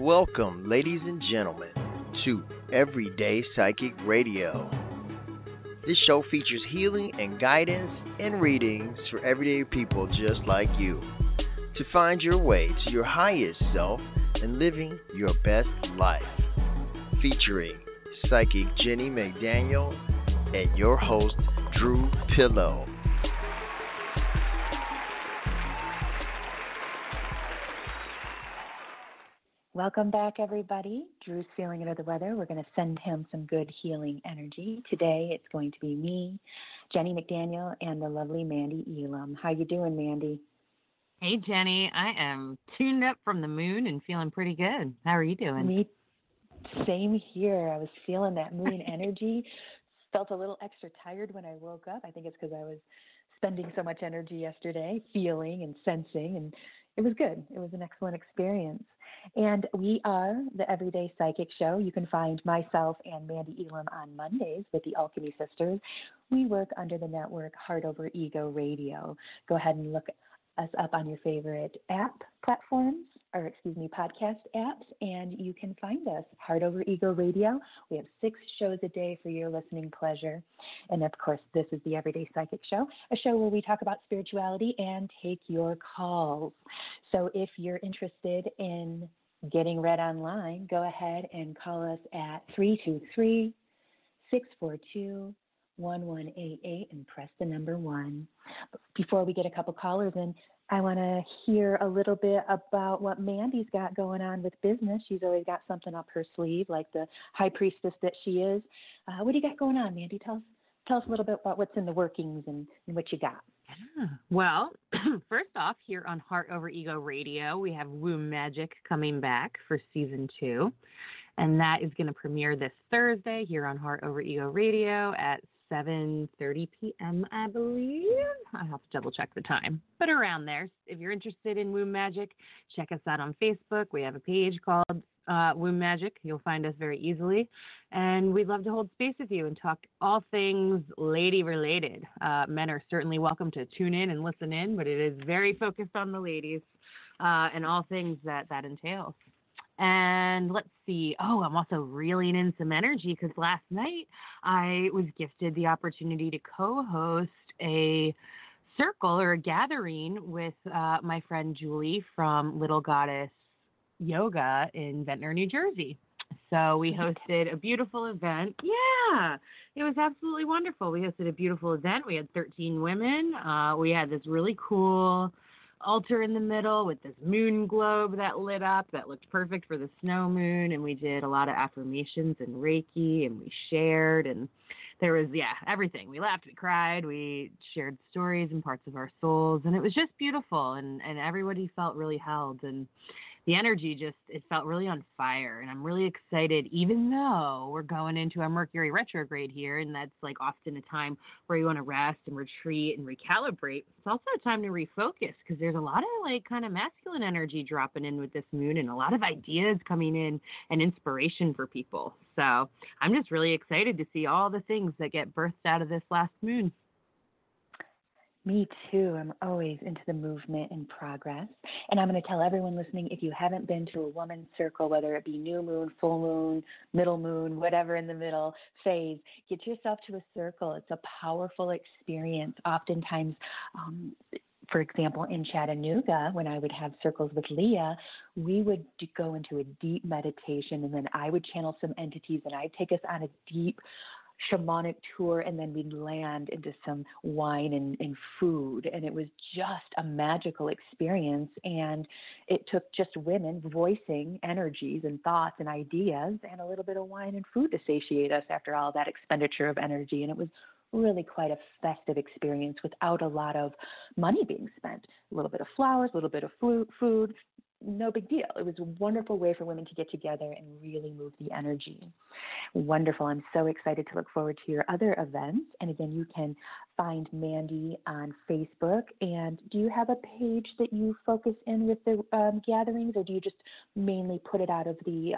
Welcome, ladies and gentlemen, to Everyday Psychic Radio. This show features healing and guidance and readings for everyday people just like you to find your way to your highest self and living your best life. Featuring Psychic Jennie McDaniel and your host, Drew Pillow. Welcome back, everybody. Drew's feeling under the weather. We're going to send him some good healing energy. Today, it's going to be me, Jennie McDaniel, and the lovely Mandy Elam. How you doing, Mandy? Hey, Jennie. I am tuned up from the moon and feeling pretty good. How are you doing? Me, same here. I was feeling that moon energy. Felt a little extra tired when I woke up. I think it's because I was spending so much energy yesterday, feeling and sensing, and it was good. It was an excellent experience. And we are the Everyday Psychic Show. You can find myself and Mandy Elam on Mondays with the Alchemy Sisters. We work under the network Heart Over Ego Radio. Go ahead and look us up on your favorite podcast apps, and you can find us, Heart Over Ego Radio. We have 6 shows a day for your listening pleasure. And of course, this is the Everyday Psychic Show, a show where we talk about spirituality and take your calls. So if you're interested in getting read online, go ahead and call us at 323-642-1188 and press the number 1. Before we get a couple callers in, I want to hear a little bit about what Mandy's got going on with business. She's always got something up her sleeve, like the high priestess that she is. What do you got going on, Mandy? Tell us a little bit about what's in the workings and what you got. Yeah. Well, first off, here on Heart Over Ego Radio, we have Womb Magic coming back for season 2. And that is going to premiere this Thursday here on Heart Over Ego Radio at 7:30 p.m., I believe. I have to double check the time, but around there. If you're interested in Womb Magic, check us out on Facebook. We have a page called Womb Magic. You'll find us very easily, and we'd love to hold space with you and talk all things lady related. Men are certainly welcome to tune in and listen in, but it is very focused on the ladies and all things that entails. And let's see. Oh, I'm also reeling in some energy because last night I was gifted the opportunity to co-host a circle or a gathering with my friend Julie from Little Goddess Yoga in Ventnor, New Jersey. So we hosted a beautiful event. Yeah, it was absolutely wonderful. We hosted a beautiful event. We had 13 women. We had this really cool altar in the middle with this moon globe that lit up that looked perfect for the snow moon, and we did a lot of affirmations and Reiki, and we shared, and there was everything. We laughed, we cried, we shared stories and parts of our souls, and it was just beautiful, and everybody felt really held, and the energy it felt really on fire, and I'm really excited, even though we're going into a Mercury retrograde here, and that's like often a time where you want to rest and retreat and recalibrate. It's also a time to refocus because there's a lot of like kind of masculine energy dropping in with this moon and a lot of ideas coming in and inspiration for people. So I'm just really excited to see all the things that get birthed out of this last moon. Me too. I'm always into the movement and progress. And I'm going to tell everyone listening, if you haven't been to a woman's circle, whether it be new moon, full moon, middle moon, whatever in the middle phase, get yourself to a circle. It's a powerful experience. Oftentimes, for example, in Chattanooga, when I would have circles with Leah, we would go into a deep meditation, and then I would channel some entities, and I'd take us on a deep shamanic tour, and then we'd land into some wine and food, and it was just a magical experience. And it took just women voicing energies and thoughts and ideas and a little bit of wine and food to satiate us after all that expenditure of energy. And it was really quite a festive experience without a lot of money being spent. A little bit of flowers, a little bit of food, no big deal. It was a wonderful way for women to get together and really move the energy. Wonderful. I'm so excited to look forward to your other events. And again, you can find Mandy on Facebook. And do you have a page that you focus in with the gatherings, or do you just mainly put it out of the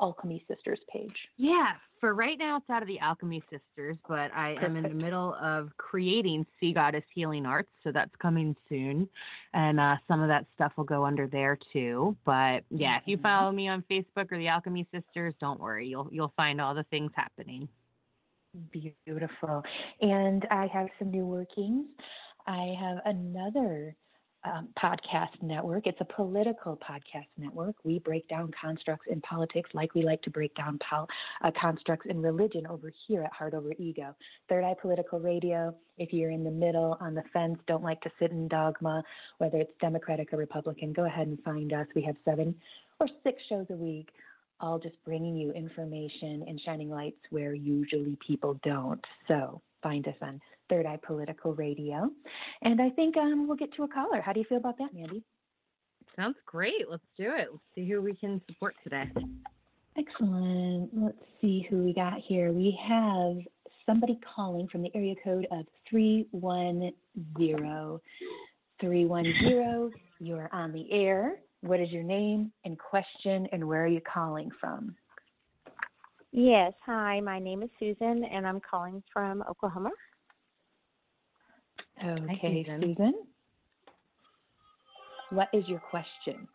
Alchemy Sisters page? Yeah, for right now it's out of the Alchemy Sisters, but I am in the middle of creating Sea Goddess Healing Arts, so that's coming soon, and some of that stuff will go under there too. But yeah, if you follow me on Facebook or the Alchemy Sisters, don't worry, you'll find all the things happening. Beautiful. And I have some new workings. I have another podcast network. It's a political podcast network. We break down constructs in politics like we like to break down constructs in religion over here at Heart Over Ego. Third Eye Political Radio. If you're in the middle, on the fence, don't like to sit in dogma, whether it's Democratic or Republican, go ahead and find us. We have 7 or 6 shows a week, all just bringing you information and shining lights where usually people don't. So find us on Third Eye Political Radio. And I think we'll get to a caller. How do you feel about that, Mandy? Sounds great. Let's do it. Let's see who we can support today. Excellent. Let's see who we got here. We have somebody calling from the area code of 310. 310, you're on the air. What is your name and question, and where are you calling from? Yes. Hi, my name is Susan, and I'm calling from Oklahoma. Okay, Hi, Susan. What is your question?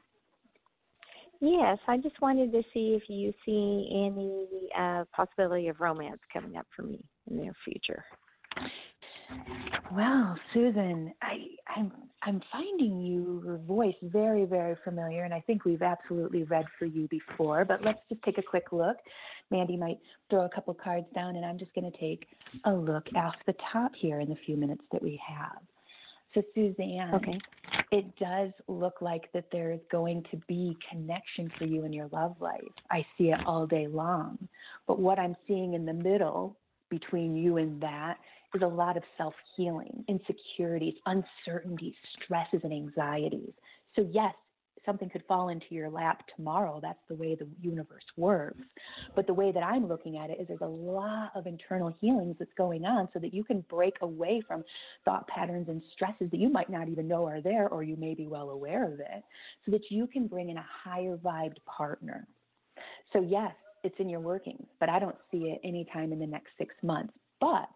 Yes, I just wanted to see if you see any possibility of romance coming up for me in the near future. Well, Susan, I'm finding your voice very, very familiar, and I think we've absolutely read for you before, but let's just take a quick look. Mandy might throw a couple cards down, and I'm just going to take a look off the top here in the few minutes that we have. So, Suzanne, okay. It does look like that there is going to be connection for you in your love life. I see it all day long, but what I'm seeing in the middle between you and that is a lot of self-healing, insecurities, uncertainties, stresses, and anxieties. So yes, something could fall into your lap tomorrow. That's the way the universe works. But the way that I'm looking at it is there's a lot of internal healings that's going on so that you can break away from thought patterns and stresses that you might not even know are there, or you may be well aware of it, so that you can bring in a higher vibed partner. So yes, it's in your workings, but I don't see it anytime in the next 6 months. But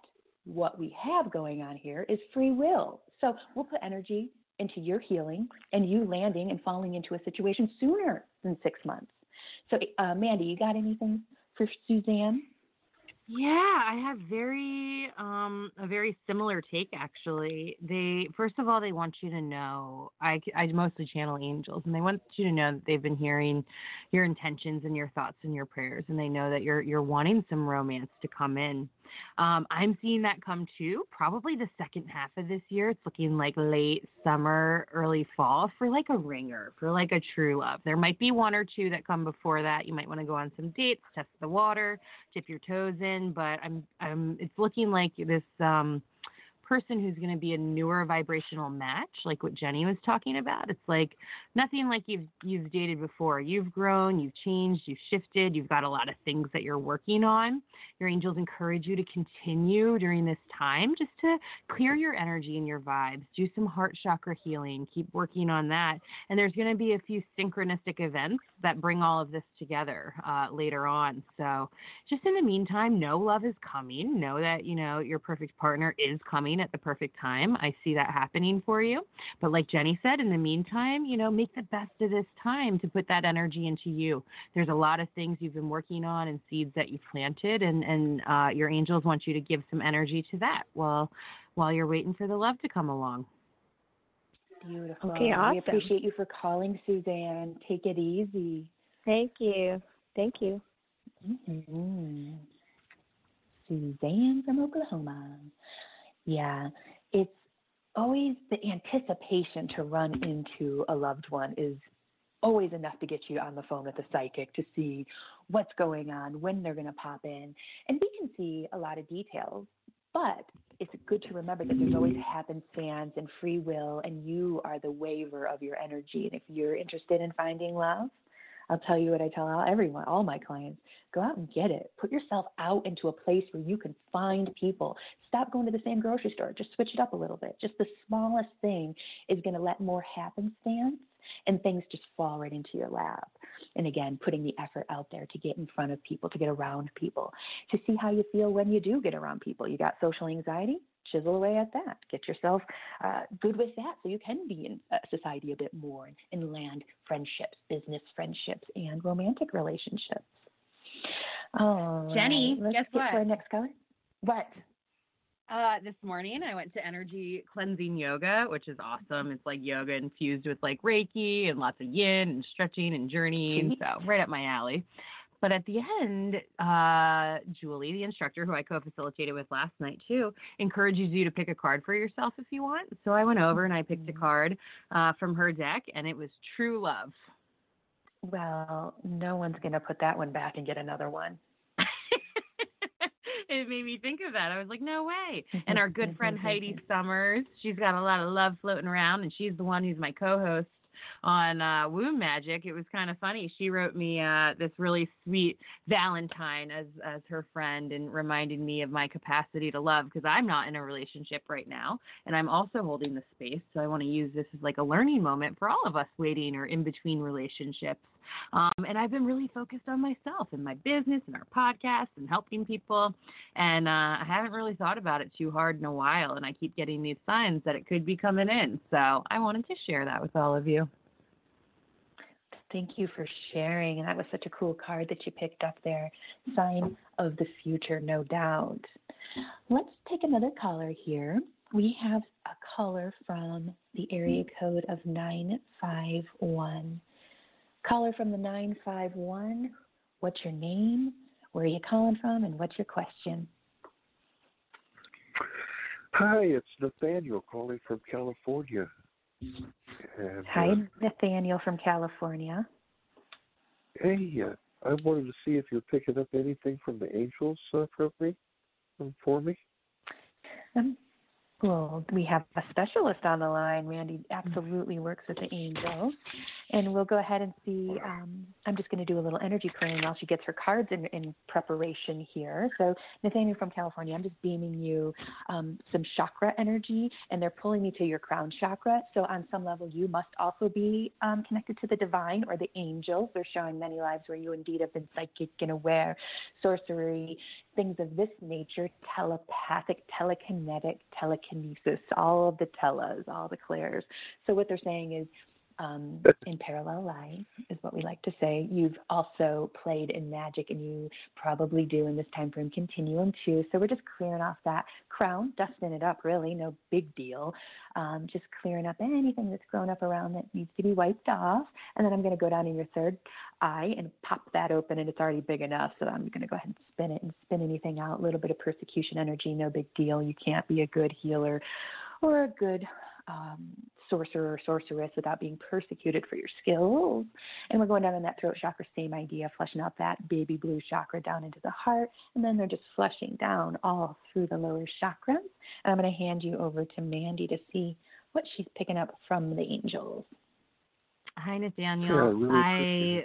what we have going on here is free will. So we'll put energy into your healing and you landing and falling into a situation sooner than 6 months. So, Mandy, you got anything for Suzanne? Yeah, I have a very similar take, actually. First of all, they want you to know, I mostly channel angels, and they want you to know that they've been hearing your intentions and your thoughts and your prayers, and they know that you're wanting some romance to come in. I'm seeing that come too, probably the second half of this year. It's looking like late summer, early fall for like a ringer, for like a true love. There might be 1 or 2 that come before that. You might want to go on some dates, test the water, dip your toes in, but it's looking like this person who's going to be a newer vibrational match, like what Jennie was talking about. It's like nothing like you've dated before. You've grown, you've changed, you've shifted, you've got a lot of things that you're working on. Your angels encourage you to continue during this time just to clear your energy and your vibes, do some heart chakra healing, keep working on that. And there's going to be a few synchronistic events that bring all of this together later on. So just in the meantime, know love is coming. Know that, your perfect partner is coming at the perfect time. I see that happening for you. But like Jennie said, in the meantime, make the best of this time to put that energy into you. There's a lot of things you've been working on and seeds that you've planted, and your angels want you to give some energy to that while you're waiting for the love to come along. Beautiful. Okay, awesome. We appreciate you for calling, Suzanne. Take it easy. Thank you. Thank you. Mm-hmm. Suzanne from Oklahoma. Yeah, it's always the anticipation to run into a loved one is always enough to get you on the phone with the psychic to see what's going on, when they're going to pop in. And we can see a lot of details, but it's good to remember that there's always happenstance and free will, and you are the waver of your energy. And if you're interested in finding love, I'll tell you what I tell all my clients, go out and get it. Put yourself out into a place where you can find people. Stop going to the same grocery store. Just switch it up a little bit. Just the smallest thing is going to let more happenstance and things just fall right into your lap. And again, putting the effort out there to get in front of people, to get around people, to see how you feel when you do get around people. You got social anxiety? Chisel away at that. Get yourself good with that so you can be in society a bit more and land friendships, business friendships, and romantic relationships. Jennie, let's guess get what? to our next color. What? This morning I went to energy cleansing yoga, which is awesome. It's like yoga infused with like Reiki and lots of yin and stretching and journeying. So right up my alley. But at the end, Julie, the instructor who I co-facilitated with last night too, encourages you to pick a card for yourself if you want. So I went over and I picked a card from her deck, and it was True Love. Well, no one's going to put that one back and get another one. It made me think of that. I was like, no way. And our good friend Heidi Summers, she's got a lot of love floating around, and she's the one who's my co-host on Womb Magic. It was kind of funny. She wrote me this really sweet Valentine as her friend, and reminded me of my capacity to love, because I'm not in a relationship right now, and I'm also holding the space. So I want to use this as like a learning moment for all of us waiting or in between relationships. And I've been really focused on myself and my business and our podcast and helping people. And I haven't really thought about it too hard in a while. And I keep getting these signs that it could be coming in. So I wanted to share that with all of you. Thank you for sharing. And that was such a cool card that you picked up there. Sign of the future, no doubt. Let's take another caller here. We have a caller from the area code of 951. Caller from the 951, what's your name, where are you calling from, and what's your question? Hi, it's Nathaniel calling from California. And, Hi, Nathaniel from California. Hey, I wanted to see if you're picking up anything from the angels for me. Well, we have a specialist on the line. Randy absolutely works with the angels. And we'll go ahead and see. I'm just going to do a little energy clearing while she gets her cards in preparation here. So, Nathaniel from California, I'm just beaming you some chakra energy, and they're pulling me to your crown chakra. So on some level, you must also be connected to the divine or the angels. They're showing many lives where you indeed have been psychic and aware, sorcery, things of this nature, telepathic, telekinetic, telekinesis, all of the telas, all the clairs. So what they're saying is, in parallel lives, is what we like to say. You've also played in magic, and you probably do in this time frame continuum too. So we're just clearing off that crown, dusting it up, really, no big deal. Just clearing up anything that's grown up around that needs to be wiped off. And then I'm going to go down in your third eye and pop that open, and it's already big enough. So I'm going to go ahead and spin it and spin anything out. A little bit of persecution energy, no big deal. You can't be a good healer or a good sorcerer or sorceress without being persecuted for your skills. And we're going down in that throat chakra, same idea, flushing out that baby blue chakra down into the heart, and then they're just flushing down all through the lower chakras. And I'm going to hand you over to Mandy to see what she's picking up from the angels. Hi, Nathaniel. Yeah,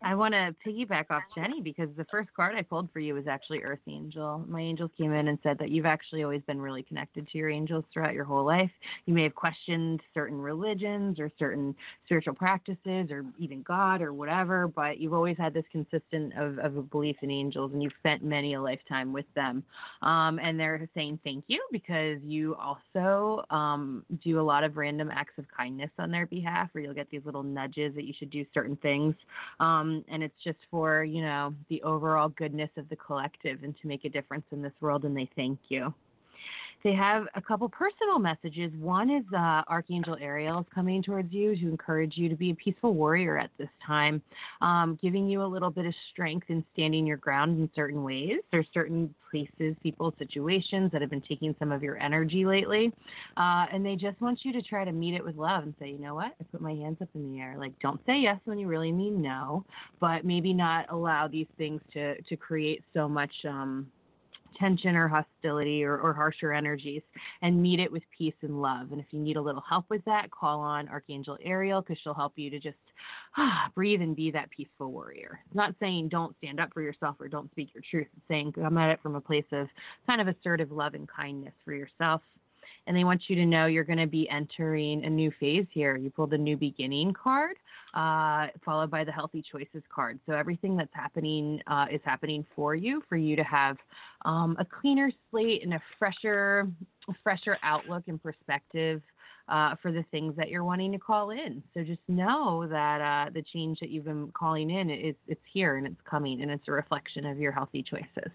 I want to piggyback off Jennie, because the first card I pulled for you was actually Earth Angel. My angels came in and said that you've actually always been really connected to your angels throughout your whole life. You may have questioned certain religions or certain spiritual practices or even God or whatever, but you've always had this consistent of a belief in angels, and you've spent many a lifetime with them. And they're saying thank you, because you also do a lot of random acts of kindness on their behalf, where you'll get these little nudges that you should do certain things. And it's just for, the overall goodness of the collective and to make a difference in this world, and they thank you. They have a couple personal messages. One is Archangel Ariel is coming towards you to encourage you to be a peaceful warrior at this time, giving you a little bit of strength in standing your ground in certain ways. There's certain places, people, situations that have been taking some of your energy lately, and they just want you to try to meet it with love and say, you know what, I put my hands up in the air. Like, don't say yes when you really mean no, but maybe not allow these things to create so much tension or hostility or harsher energies, and meet it with peace and love. And if you need a little help with that, call on Archangel Ariel, because she'll help you to just breathe and be that peaceful warrior. It's not saying don't stand up for yourself or don't speak your truth. It's saying come at it from a place of kind of assertive love and kindness for yourself. and they want you to know you're going to be entering a new phase here. You pulled the New Beginning card, followed by the Healthy Choices card. So everything that's happening is happening for you to have a cleaner slate and a fresher outlook and perspective for the things that you're wanting to call in. So just know that the change that you've been calling in, it's here and it's coming, and it's a reflection of your healthy choices.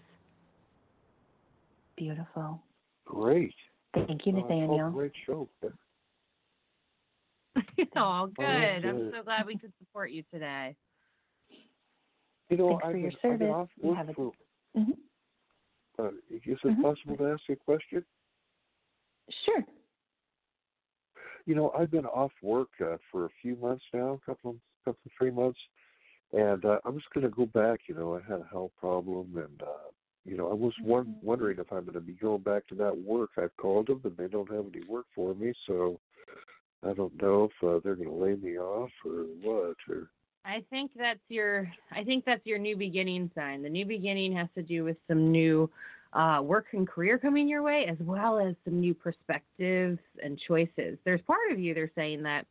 Beautiful. Great. Thank you, Nathaniel. Great show. Oh, good. I'm so glad we could support you today. You know, Thanks for your service. I've been off work is it possible to ask you a question? Sure. You know, I've been off work for a few months now, a couple of 3 months, and I'm just going to go back. You know, I had a health problem, and you know, I was wondering if I'm going to be going back to that work. I've called them, and they don't have any work for me, so I don't know if they're going to lay me off or what. Or I think that's your new beginning sign. The new beginning has to do with some new work and career coming your way, as well as some new perspectives and choices. There's part of you, they're saying, that,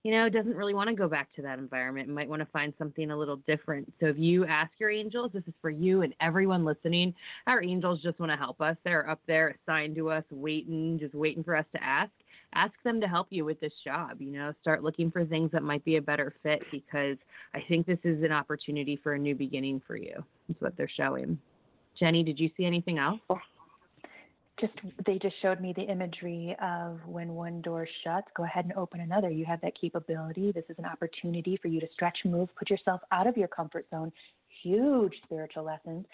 you know, doesn't really want to go back to that environment and might want to find something a little different. So if you ask your angels, this is for you and everyone listening. Our angels just want to help us. They're up there assigned to us, just waiting for us to ask. Ask them to help you with this job. You know, start looking for things that might be a better fit, because I think this is an opportunity for a new beginning for you. That's what they're showing. Jennie, did you see anything else? They just showed me the imagery of when one door shuts, go ahead and open another. You have that capability. This is an opportunity for you to stretch, move, put yourself out of your comfort zone. Huge spiritual lessons.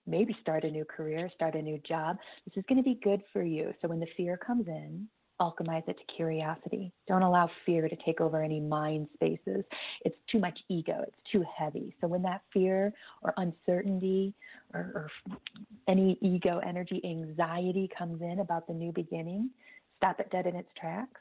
Maybe start a new career, start a new job. This is going to be good for you. So when the fear comes in, alchemize it to curiosity. Don't allow fear to take over any mind spaces. It's too much ego. It's too heavy. So when that fear or uncertainty or any ego energy, anxiety comes in about the new beginning, stop it dead in its tracks.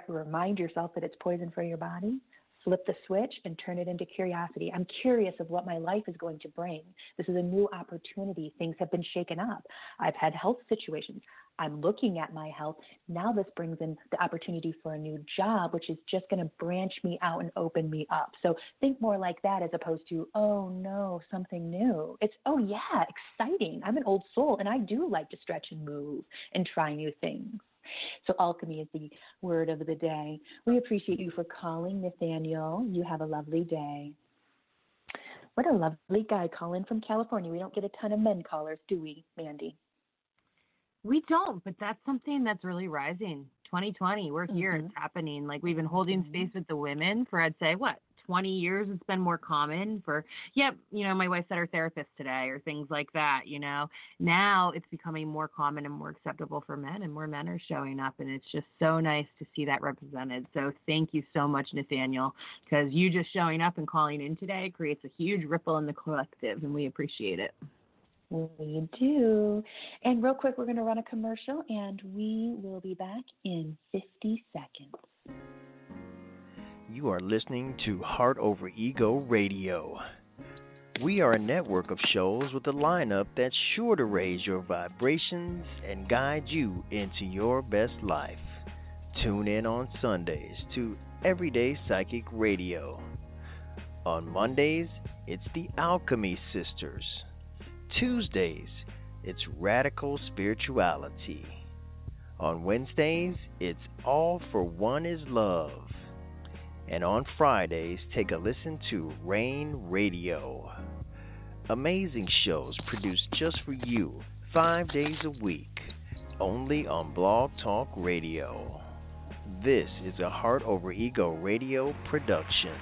Remind yourself that it's poison for your body. Flip the switch and turn it into curiosity. I'm curious of what my life is going to bring. This is a new opportunity. Things have been shaken up. I've had health situations. I'm looking at my health. Now this brings in the opportunity for a new job, which is just going to branch me out and open me up. So think more like that, as opposed to, oh no, something new. It's, oh yeah, exciting. I'm an old soul, and I do like to stretch and move and try new things. So alchemy is the word of the day. We appreciate you for calling, Nathaniel. You have a lovely day. What a lovely guy calling from California. We don't get a ton of men callers, do we, Mandy? We don't, but that's something that's really rising. 2020, we're here. It's happening. Like, we've been holding space with the women for, I'd say, 20 years. It's been more common for, my wife said her therapist today, or things like that, you know. Now it's becoming more common and more acceptable for men, and more men are showing up, and it's just so nice to see that represented. So thank you so much, Nathaniel, because you just showing up and calling in today creates a huge ripple in the collective, and we appreciate it. We do. And real quick, we're going to run a commercial, and we will be back in 50 seconds. You are listening to Heart Over Ego Radio. We are a network of shows with a lineup that's sure to raise your vibrations and guide you into your best life. Tune in on Sundays to Everyday Psychic Radio. On Mondays, it's the Alchemy Sisters. Tuesdays, it's Radical Spirituality. On Wednesdays, it's All for One is Love. And on Fridays, take a listen to Rain Radio. Amazing shows produced just for you 5 days a week, only on Blog Talk Radio. This is a Heart Over Ego Radio production.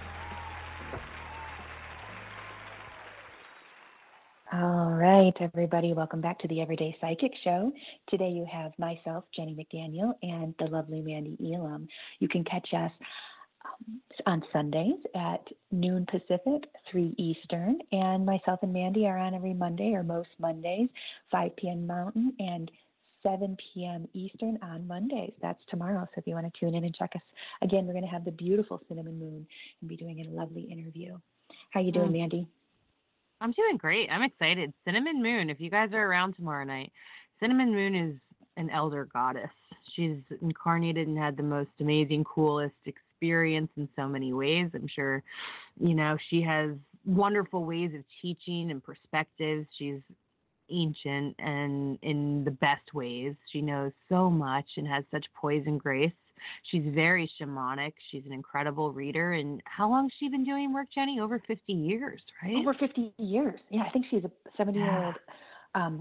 All right, everybody, welcome back to the Everyday Psychic Show. Today you have myself, Jennie McDaniel, and the lovely Mandy Elam. You can catch us on Sundays at noon Pacific, 3 Eastern, and myself and Mandy are on every Monday, or most Mondays, 5 p.m. Mountain and 7 p.m. Eastern on Mondays. That's tomorrow, so if you want to tune in and check us. Again, we're going to have the beautiful Cinnamon Moon and be doing a lovely interview. How you doing, Mandy? I'm doing great. I'm excited. Cinnamon Moon, if you guys are around tomorrow night, Cinnamon Moon is an elder goddess. She's incarnated and had the most amazing, coolest experience in so many ways. I'm sure, she has wonderful ways of teaching and perspectives. She's ancient and in the best ways. She knows so much and has such poise and grace. She's very shamanic. She's an incredible reader. And how long has she been doing work, Jennie? Over 50 years, right? Over 50 years. Yeah, I think she's a 70-year-old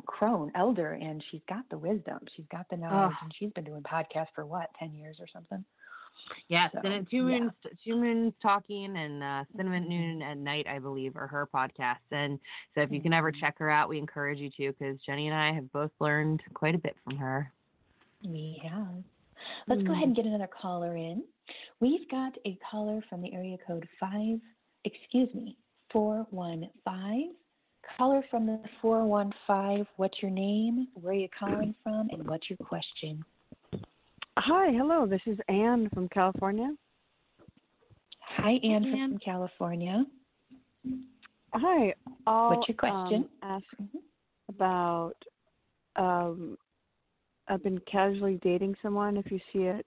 crone elder, and she's got the wisdom. She's got the knowledge, and she's been doing podcasts for, 10 years or something? Yes, so, and Two Moons Talking and Cinnamon Noon at Night, I believe, are her podcasts. And so if you can ever check her out, we encourage you to, because Jennie and I have both learned quite a bit from her. We have. Let's go ahead and get another caller in. We've got a caller from the area code 415. Caller from the 415, what's your name, where are you calling from, and what's your question? Hi, hello, this is Anne from California. Hi, Anne from California. Hi. What's your question? Ask about, I've been casually dating someone, if you see it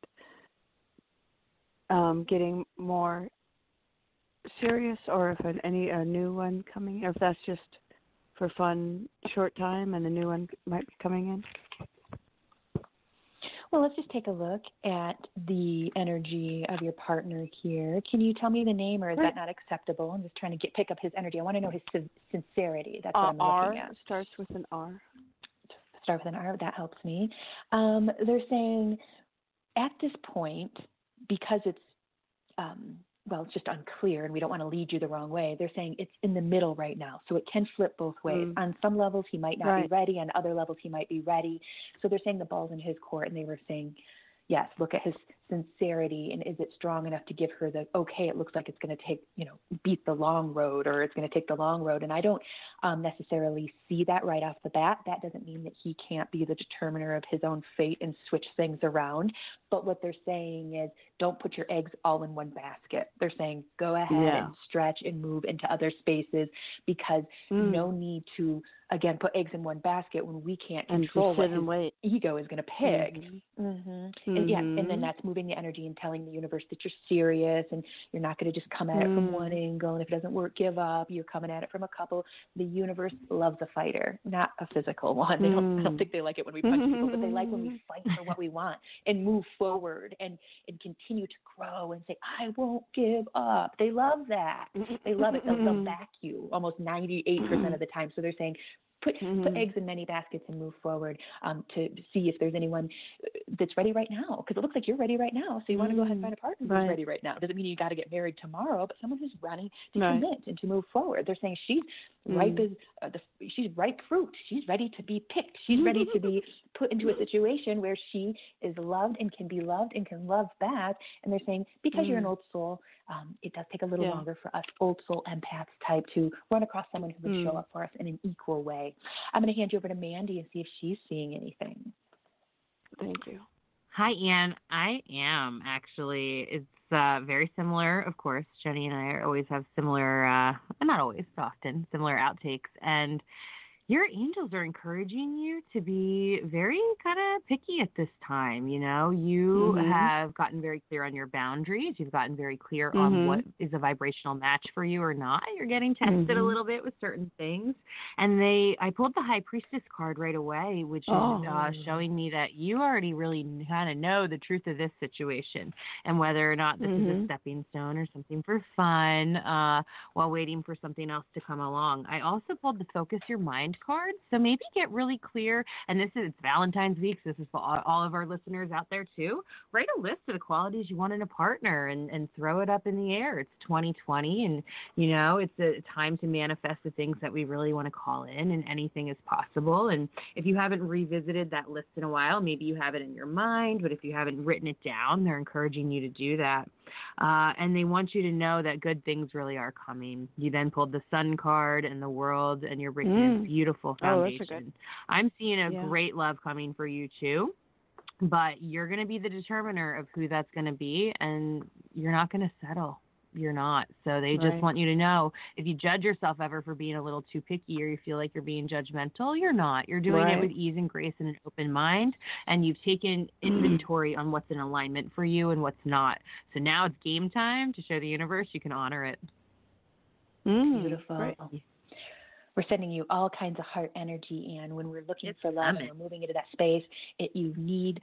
getting more serious, or if a new one coming, or if that's just for fun, short time, and the new one might be coming in. Well, let's just take a look at the energy of your partner here. Can you tell me the name, or is that not acceptable? I'm just trying to pick up his energy. I want to know his sincerity. That's what I'm looking at. Starts with an R. Start with an R. That helps me. They're saying at this point, because it's it's just unclear, and we don't want to lead you the wrong way. They're saying it's in the middle right now, so it can flip both ways. On some levels, he might not be ready. On other levels, he might be ready. So they're saying the ball's in his court, and they were saying, yes, look at his sincerity, and is it strong enough to give her the, okay, it looks like it's going to take, beat the long road, or it's going to take the long road. And I don't necessarily see that right off the bat. That doesn't mean that he can't be the determiner of his own fate and switch things around. But what they're saying is, don't put your eggs all in one basket. They're saying, go ahead and stretch and move into other spaces, because no need to, again, put eggs in one basket when we can't control what his ego is going to pick. And then that's moving the energy and telling the universe that you're serious, and you're not going to just come at it from one angle, and if it doesn't work, give up. You're coming at it from a couple. The universe loves a fighter, not a physical one. They don't, I don't think they like it when we punch people, but they like when we fight for what we want and move forward and continue to grow and say, I won't give up. They love that. They love it. They'll back you almost 98% of the time. So they're saying, put eggs in many baskets and move forward to see if there's anyone that's ready right now, because it looks like you're ready right now. So you want to go ahead and find a partner who's ready right now. Doesn't mean you got to get married tomorrow, but someone who's ready to commit and to move forward. They're saying she's ripe as she's ripe fruit. She's ready to be picked. She's ready to be put into a situation where she is loved and can be loved and can love back. And they're saying, because you're an old soul, it does take a little longer for us old soul empaths type to run across someone who would show up for us in an equal way. I'm going to hand you over to Mandy and see if she's seeing anything. Thank you. Hi, Anne. I am, actually. It's very similar, of course. Jennie and I always have similar, not always, often, similar outtakes. And your angels are encouraging you to be very kind of picky at this time. You have gotten very clear on your boundaries. You've gotten very clear on what is a vibrational match for you or not. You're getting tested a little bit with certain things. And I pulled the High Priestess card right away, which is showing me that you already really kind of know the truth of this situation and whether or not this is a stepping stone or something for fun while waiting for something else to come along. I also pulled the Focus Your Mind card. So maybe get really clear, and it's Valentine's week, so this is for all of our listeners out there too. Write a list of the qualities you want in a partner and throw it up in the air. It's 2020, and it's a time to manifest the things that we really want to call in, and anything is possible. And if you haven't revisited that list in a while, maybe you have it in your mind, but if you haven't written it down, they're encouraging you to do that. And they want you to know that good things really are coming. You then pulled the Sun card and the World, and you're bringing a beautiful foundation. I'm seeing a great love coming for you too, but you're going to be the determiner of who that's going to be, and you're not going to settle. you're not. So they just want you to know, if you judge yourself ever for being a little too picky or you feel like you're being judgmental, you're not. You're doing it with ease and grace and an open mind, and you've taken inventory on what's in alignment for you and what's not. So now it's game time to show the universe you can honor it. Beautiful. Right. We're sending you all kinds of heart energy, and when we're looking for love and we're moving into that space, you need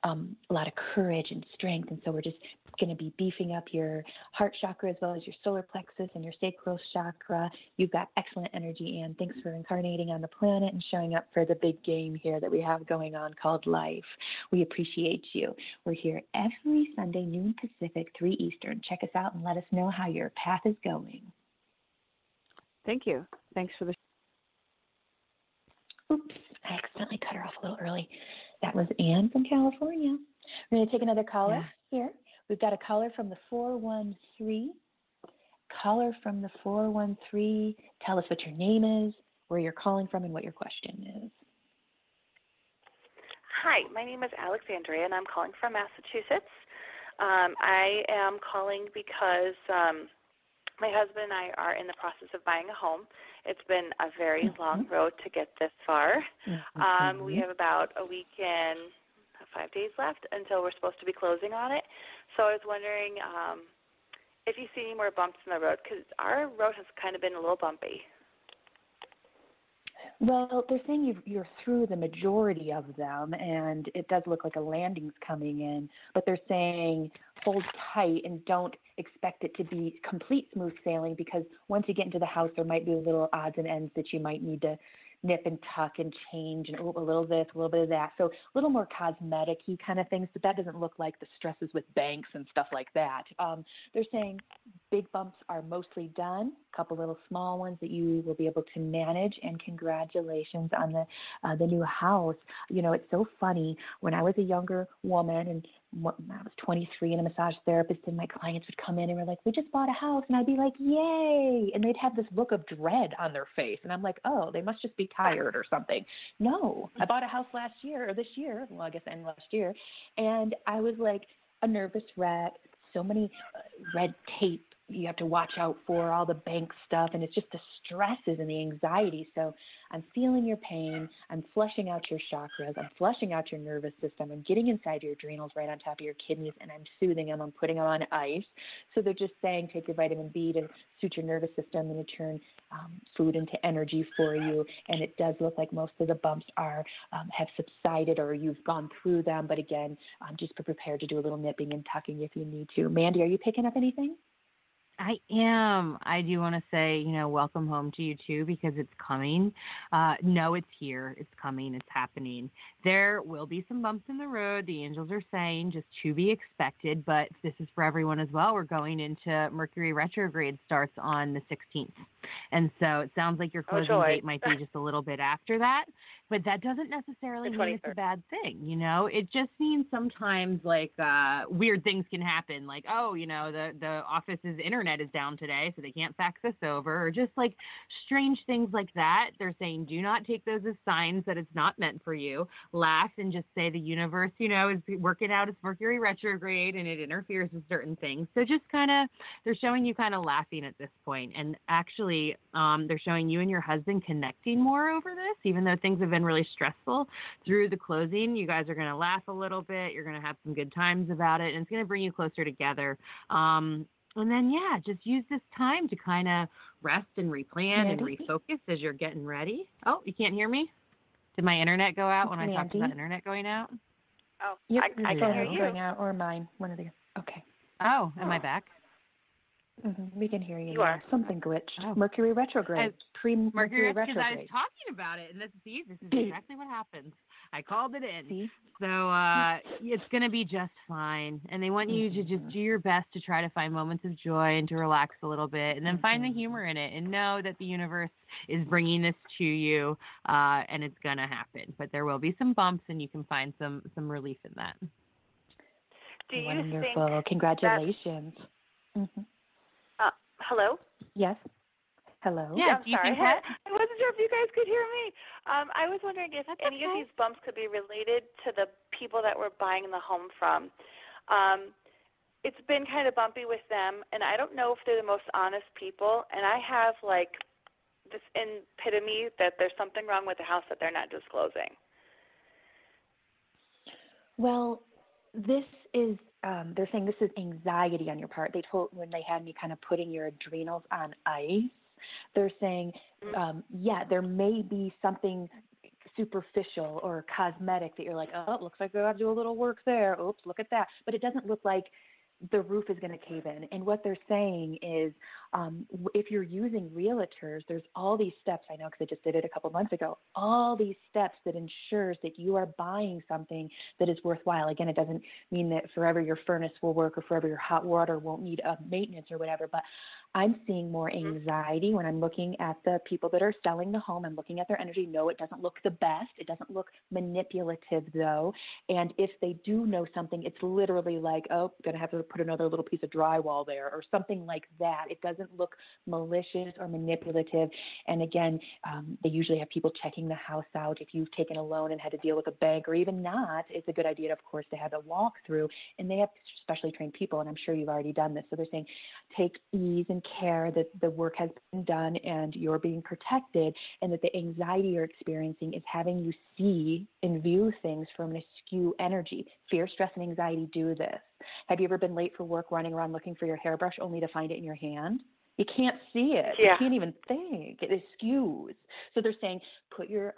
a lot of courage and strength. And so we're just going to be beefing up your heart chakra as well as your solar plexus and your sacral chakra. You've got excellent energy, Anne. Thanks for incarnating on the planet and showing up for the big game here that we have going on called life. We appreciate you. We're here every Sunday, noon Pacific, 3 Eastern. Check us out and let us know how your path is going. Thank you. Thanks for the. Oops, I accidentally cut her off a little early. That was Anne from California. We're going to take another caller here. We've got a caller from the 413. Caller from the 413. Tell us what your name is, where you're calling from, and what your question is. Hi, my name is Alexandria, and I'm calling from Massachusetts. I am calling because my husband and I are in the process of buying a home. It's been a very long road to get this far. We have about a week and 5 days left until we're supposed to be closing on it. So I was wondering if you see any more bumps in the road, because our road has kind of been a little bumpy. Well, they're saying you're through the majority of them, and it does look like a landing's coming in, but they're saying hold tight and don't expect it to be complete smooth sailing, because once you get into the house, there might be little odds and ends that you might need to nip and tuck and change and a little this, a little bit of that. So a little more cosmetic-y kind of things, but that doesn't look like the stresses with banks and stuff like that. They're saying big bumps are mostly done, a couple little small ones that you will be able to manage, and congratulations on the new house. You know, it's so funny. When I was a younger woman, and I was 23 and a massage therapist, and my clients would come in and were like, we just bought a house, and I'd be like, yay, and they'd have this look of dread on their face, and I'm like, oh, they must just be tired or something. No, I bought a house last year, or this year, well, I guess end last year, and I was like a nervous wreck, so many red tape you have to watch out for, all the bank stuff, and it's just the stresses and the anxiety. So I'm feeling your pain. I'm flushing out your chakras. I'm flushing out your nervous system. I'm getting inside your adrenals right on top of your kidneys, and I'm soothing them. I'm putting them on ice. So they're just saying take your vitamin B to suit your nervous system and to turn food into energy for you. And it does look like most of the bumps are have subsided, or you've gone through them. But again, just be prepared to do a little nipping and tucking if you need to. Mandy, are you picking up anything? I am. I do want to say, welcome home to you too, because it's coming. No, it's here. It's coming. It's happening. There will be some bumps in the road. The angels are saying just to be expected, but this is for everyone as well. We're going into Mercury retrograde, starts on the 16th. And so it sounds like your closing date might be just a little bit after that, but that doesn't necessarily mean it's a bad thing. It just means sometimes like weird things can happen. Like, the office's internet is down today, so they can't fax this over, or just like strange things like that. They're saying do not take those as signs that it's not meant for you. Laugh and just say the universe, is working out its Mercury retrograde and it interferes with certain things. So just they're showing you kind of laughing at this point. And actually, they're showing you and your husband connecting more over this, even though things have been really stressful through the closing. You guys are going to laugh a little bit. You're going to have some good times about it, and it's going to bring you closer together. And then, just use this time to kind of rest and replan and refocus as you're getting ready. Oh, you can't hear me? Did my internet go out when I talked about internet going out? Oh, yep, I can hear you. Going out, or mine, one of the. Okay. Oh, am I back? Mm-hmm. We can hear you. You are. Something glitched. Oh. Mercury retrograde. Mercury retrograde. Because I was talking about it, and this is exactly what happens. I called it in. See? So it's going to be just fine. And they want you to just do your best to try to find moments of joy and to relax a little bit, and then find the humor in it, and know that the universe is bringing this to you, and it's going to happen. But there will be some bumps, and you can find some relief in that. Do you Wonderful. think Congratulations. Hello? Yes. Hello. Yeah, I'm sorry. I wasn't sure if you guys could hear me. I was wondering if any of these bumps could be related to the people that we're buying the home from. it's been kind of bumpy with them, and I don't know if they're the most honest people, and I have, like, this epitome that there's something wrong with the house that they're not disclosing. Well, this is, they're saying this is anxiety on your part. They told, when they had me kind of putting your adrenals on ice, they're saying, yeah, there may be something superficial or cosmetic that you're like, oh, it looks like I got to do a little work there. Oops, look at that. But it doesn't look like the roof is going to cave in. And what they're saying is, if you're using realtors, there's all these steps. I know because I just did it a couple months ago. All these steps that ensures that you are buying something that is worthwhile. Again, it doesn't mean that forever your furnace will work or forever your hot water won't need maintenance or whatever. But I'm seeing more anxiety when I'm looking at the people that are selling the home. I'm looking at their energy. No, it doesn't look the best. It doesn't look manipulative, though. And if they do know something, it's literally like, oh, going to have to put another little piece of drywall there or something like that. It doesn't look malicious or manipulative. And again, they usually have people checking the house out. If you've taken a loan and had to deal with a bank or even not, it's a good idea, of course, to have a walkthrough. And they have specially trained people, and I'm sure you've already done this. So they're saying take ease and care that the work has been done and you're being protected, and that the anxiety you're experiencing is having you see and view things from an askew energy. Fear, stress, and anxiety do this. Have you ever been late for work running around looking for your hairbrush only to find it in your hand? You can't see it. Yeah. You can't even think. It eschews. So they're saying put your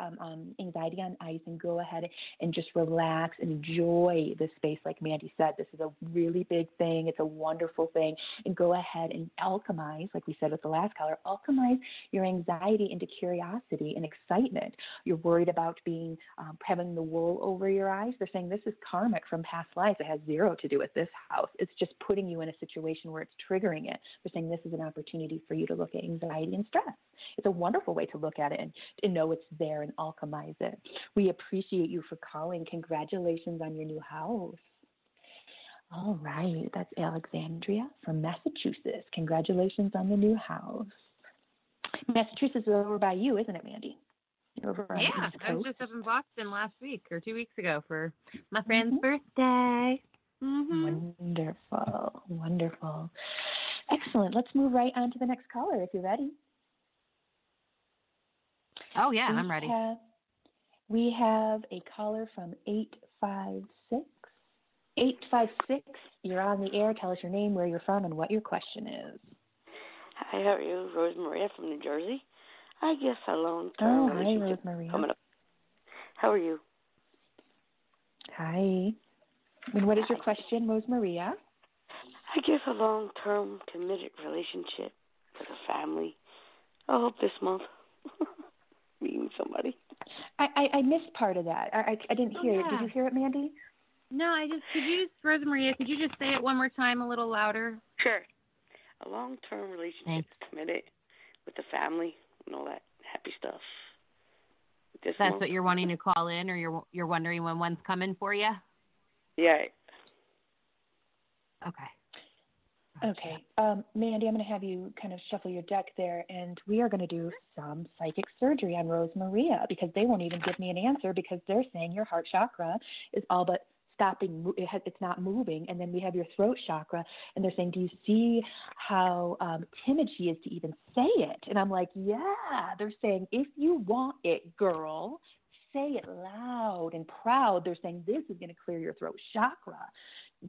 anxiety on ice and go ahead and just relax and enjoy the space. Like Mandy said, this is a really big thing. It's a wonderful thing. And go ahead and alchemize, like we said with the last caller, alchemize your anxiety into curiosity and excitement. You're worried about being having the wool over your eyes. They're saying this is karmic from past lives. It has zero to do with this house. It's just putting you in a situation where it's triggering it. They're saying this is an opportunity for you to look at anxiety and stress. It's a wonderful way to look at it and know it's there and alchemize it. We appreciate you for calling. Congratulations on your new house. All right. That's Alexandria from Massachusetts. Congratulations on the new house. Massachusetts is over by you, isn't it, Mandy? You're over on the East Coast. I was just up in Boston last week or 2 weeks ago for my friend's birthday. Wonderful. Wonderful. Excellent. Let's move right on to the next caller if you're ready. Oh, yeah, I'm ready. We have a caller from 856. 856, you're on the air. Tell us your name, where you're from, and what your question is. Hi, how are you? Rose Maria from New Jersey. I guess a long-term relationship coming up. How are you? Hi. And what is your question, Rose Maria? I guess a long-term committed relationship with a family. I hope this month. Meeting somebody. I missed part of that. I didn't hear it. Did you hear it, Mandy? No, Rosa Maria, could you just say it one more time a little louder? Sure. A long-term relationship committed with the family and all that happy stuff. That's month. What you're wanting to call in, or you're wondering when one's coming for you? Yeah. Okay. Mandy, I'm going to have you kind of shuffle your deck there, and we are going to do some psychic surgery on Rose Maria because they won't even give me an answer because they're saying your heart chakra is all but stopping. It's not moving. And then we have your throat chakra, and they're saying, do you see how timid she is to even say it? And I'm like, yeah. They're saying, if you want it, girl, say it loud and proud. They're saying this is going to clear your throat chakra.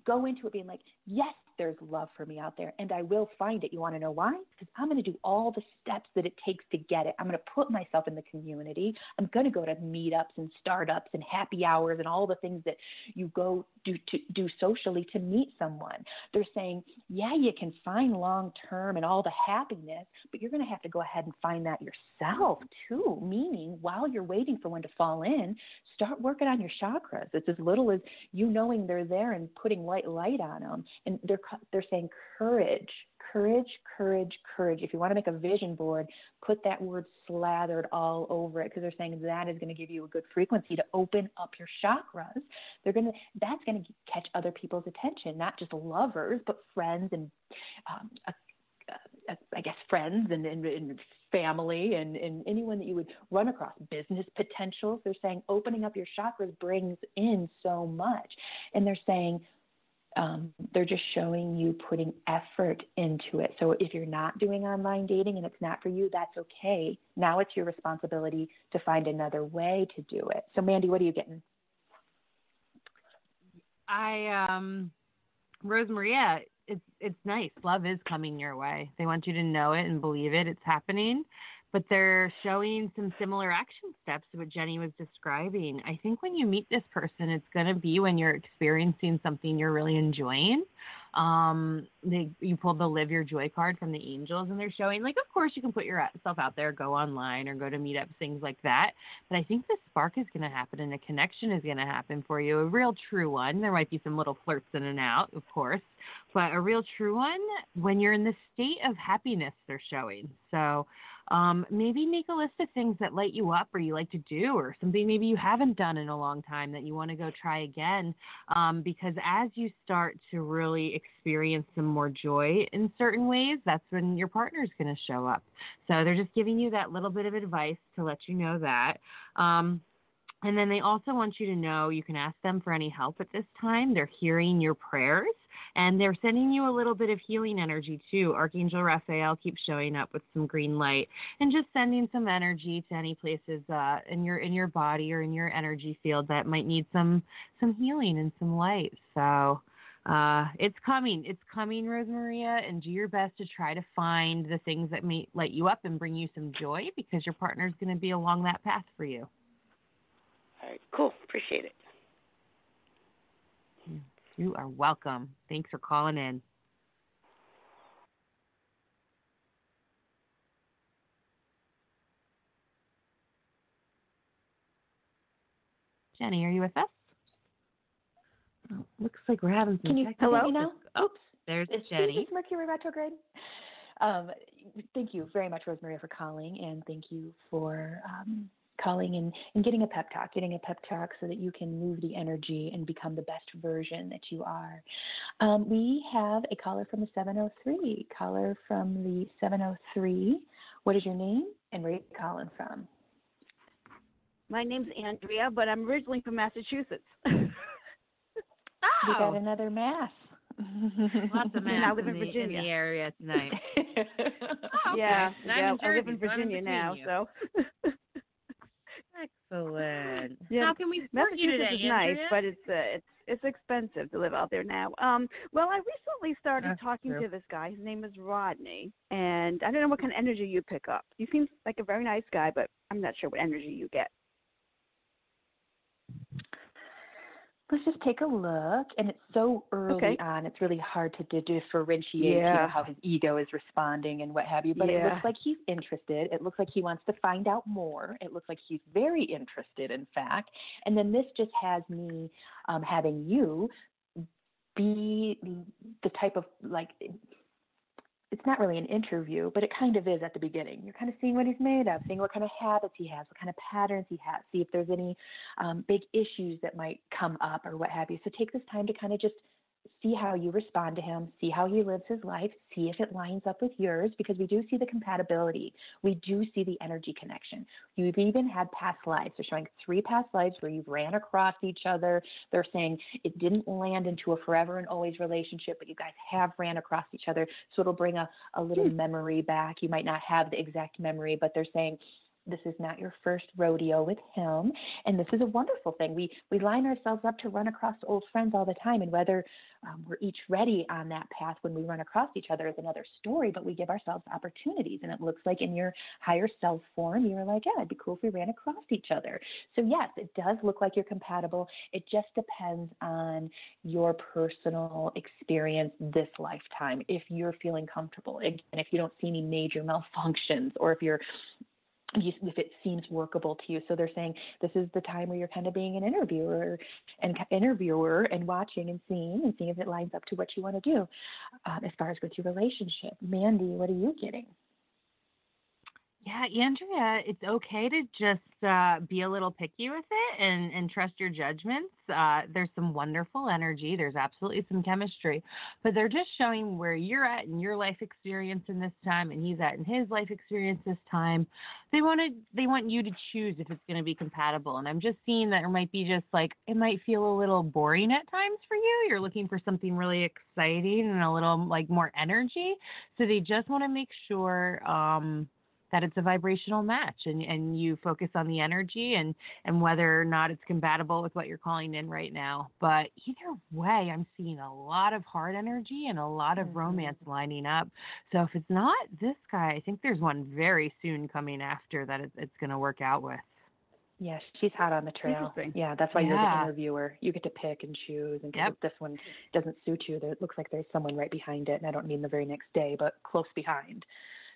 Go into it being like, yes, there's love for me out there, and I will find it. You want to know why? Because I'm going to do all the steps that it takes to get it. I'm going to put myself in the community. I'm going to go to meetups and startups and happy hours and all the things that you go do socially to meet someone. They're saying, yeah, you can find long-term and all the happiness, but you're going to have to go ahead and find that yourself too, meaning while you're waiting for one to fall in, start working on your chakras. It's as little as you knowing they're there and putting white light on them. And they're saying courage. If you want to make a vision board, put that word slathered all over it because they're saying that is going to give you a good frequency to open up your chakras. That's going to catch other people's attention, not just lovers, but friends and I guess friends and family and anyone that you would run across, business potentials. They're saying opening up your chakras brings in so much. And they're saying They're just showing you putting effort into it. So if you're not doing online dating and it's not for you, that's okay. Now it's your responsibility to find another way to do it. So Mandy, what are you getting? Rosemaria, it's nice. Love is coming your way. They want you to know it and believe it. It's happening. But they're showing some similar action steps to what Jennie was describing. I think when you meet this person, it's going to be when you're experiencing something you're really enjoying. You pulled the Live Your Joy card from the angels, and they're showing, like, of course you can put yourself out there, go online or go to meetups, things like that. But I think the spark is going to happen and a connection is going to happen for you, a real true one. There might be some little flirts in and out, of course, but a real true one when you're in the state of happiness, they're showing. So maybe make a list of things that light you up or you like to do, or something maybe you haven't done in a long time that you want to go try again. Because as you start to really experience some more joy in certain ways, that's when your partner's going to show up. So they're just giving you that little bit of advice to let you know that. And then they also want you to know you can ask them for any help at this time. They're hearing your prayers, and they're sending you a little bit of healing energy too. Archangel Raphael keeps showing up with some green light and just sending some energy to any places in your body or in your energy field that might need some healing and some light. So it's coming. It's coming, Rosemaria, and do your best to try to find the things that may light you up and bring you some joy, because your partner's going to be along that path for you. All right, cool. Appreciate it. You are welcome. Thanks for calling in. Jennie, are you with us? Oh, looks like we're having some. Can you hear me now? Oops. There's Jennie. Is Mercury retrograde? Thank you very much, Rosemaria, for calling, and thank you for calling and getting a pep talk so that you can move the energy and become the best version that you are. We have a caller from the 703. Caller from the 703. What is your name and where are you calling from? My name's Andrea, but I'm originally from Massachusetts. We got another Mass. Lots of Mass I live in Virginia. In the area tonight. Okay. Yeah, I live in Virginia now, so. Excellent. Yeah, how can we support you today, is nice, Andrea? but it's expensive to live out there now. Well, I recently started talking to this guy. His name is Rodney, and I don't know what kind of energy you pick up. You seem like a very nice guy, but I'm not sure what energy you get. Let's just take a look, and it's so early on. It's really hard to differentiate how his ego is responding and what have you. But it looks like he's interested. It looks like he wants to find out more. It looks like he's very interested, in fact. And then this just has me having you be the type of, like, it's not really an interview, but it kind of is at the beginning. You're kind of seeing what he's made of, seeing what kind of habits he has, what kind of patterns he has, see if there's any big issues that might come up or what have you. So take this time to kind of just see how you respond to him, see how he lives his life, see if it lines up with yours, because we do see the compatibility. We do see the energy connection. You've even had past lives. They're showing 3 past lives where you've ran across each other. They're saying it didn't land into a forever and always relationship, but you guys have ran across each other. So it'll bring a little memory back. You might not have the exact memory, but they're saying this is not your first rodeo with him, and this is a wonderful thing. We line ourselves up to run across old friends all the time, and whether we're each ready on that path when we run across each other is another story, but we give ourselves opportunities, and it looks like in your higher self form, you're like, yeah, it'd be cool if we ran across each other. So yes, it does look like you're compatible. It just depends on your personal experience this lifetime, if you're feeling comfortable, and if you don't see any major malfunctions, or if it seems workable to you. So they're saying this is the time where you're kind of being an interviewer and watching and seeing if it lines up to what you want to do as far as with your relationship. Mandy, what are you getting? Yeah, Andrea, it's okay to just be a little picky with it and trust your judgments. There's some wonderful energy. There's absolutely some chemistry, but they're just showing where you're at in your life experience in this time, and he's at in his life experience this time. They want you to choose if it's going to be compatible. And I'm just seeing that it might be just like it might feel a little boring at times for you. You're looking for something really exciting and a little like more energy. So they just want to make sure. That it's a vibrational match and you focus on the energy and whether or not it's compatible with what you're calling in right now. But either way, I'm seeing a lot of heart energy and a lot of romance lining up. So if it's not this guy, I think there's one very soon coming after that it's going to work out with. Yes, she's hot on the trail. Yeah, that's why you're the interviewer. You get to pick and choose. And if this one doesn't suit you, it looks like there's someone right behind it. And I don't mean the very next day, but close behind.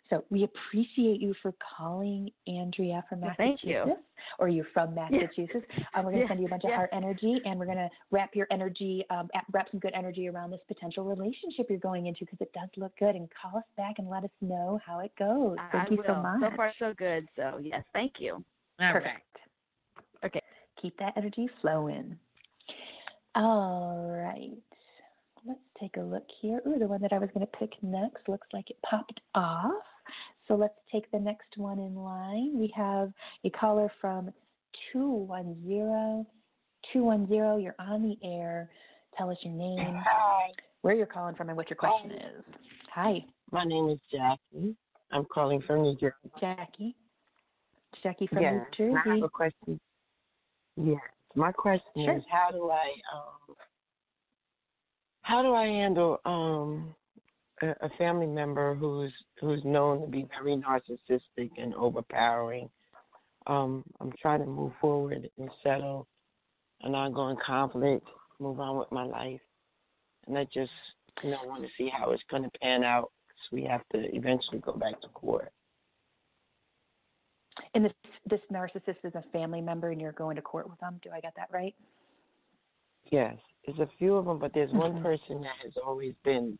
So we appreciate you for calling, Andrea from Massachusetts. Thank you. Or you're from Massachusetts. We're going to send you a bunch of heart energy, and we're going to wrap your energy, wrap some good energy around this potential relationship you're going into because it does look good. And call us back and let us know how it goes. Thank you so much. So far, so good. So, yes, thank you. Perfect. Right. Okay. Keep that energy flowing. All right. Let's take a look here. Ooh, the one that I was going to pick next looks like it popped off. So let's take the next one in line. We have a caller from 210. 210, you're on the air. Tell us your name, Hi. where you're calling from, and what your question is. Hi. My name is Jackie. I'm calling from New Jersey. Jackie from New Jersey. I have a question. Yes. My question is how do I handle a family member who's known to be very narcissistic and overpowering? I'm trying to move forward and settle an ongoing conflict, move on with my life, and I just want to see how it's going to pan out because we have to eventually go back to court. And this narcissist is a family member, and you're going to court with them. Do I get that right? Yes, there's a few of them, but there's one person that has always been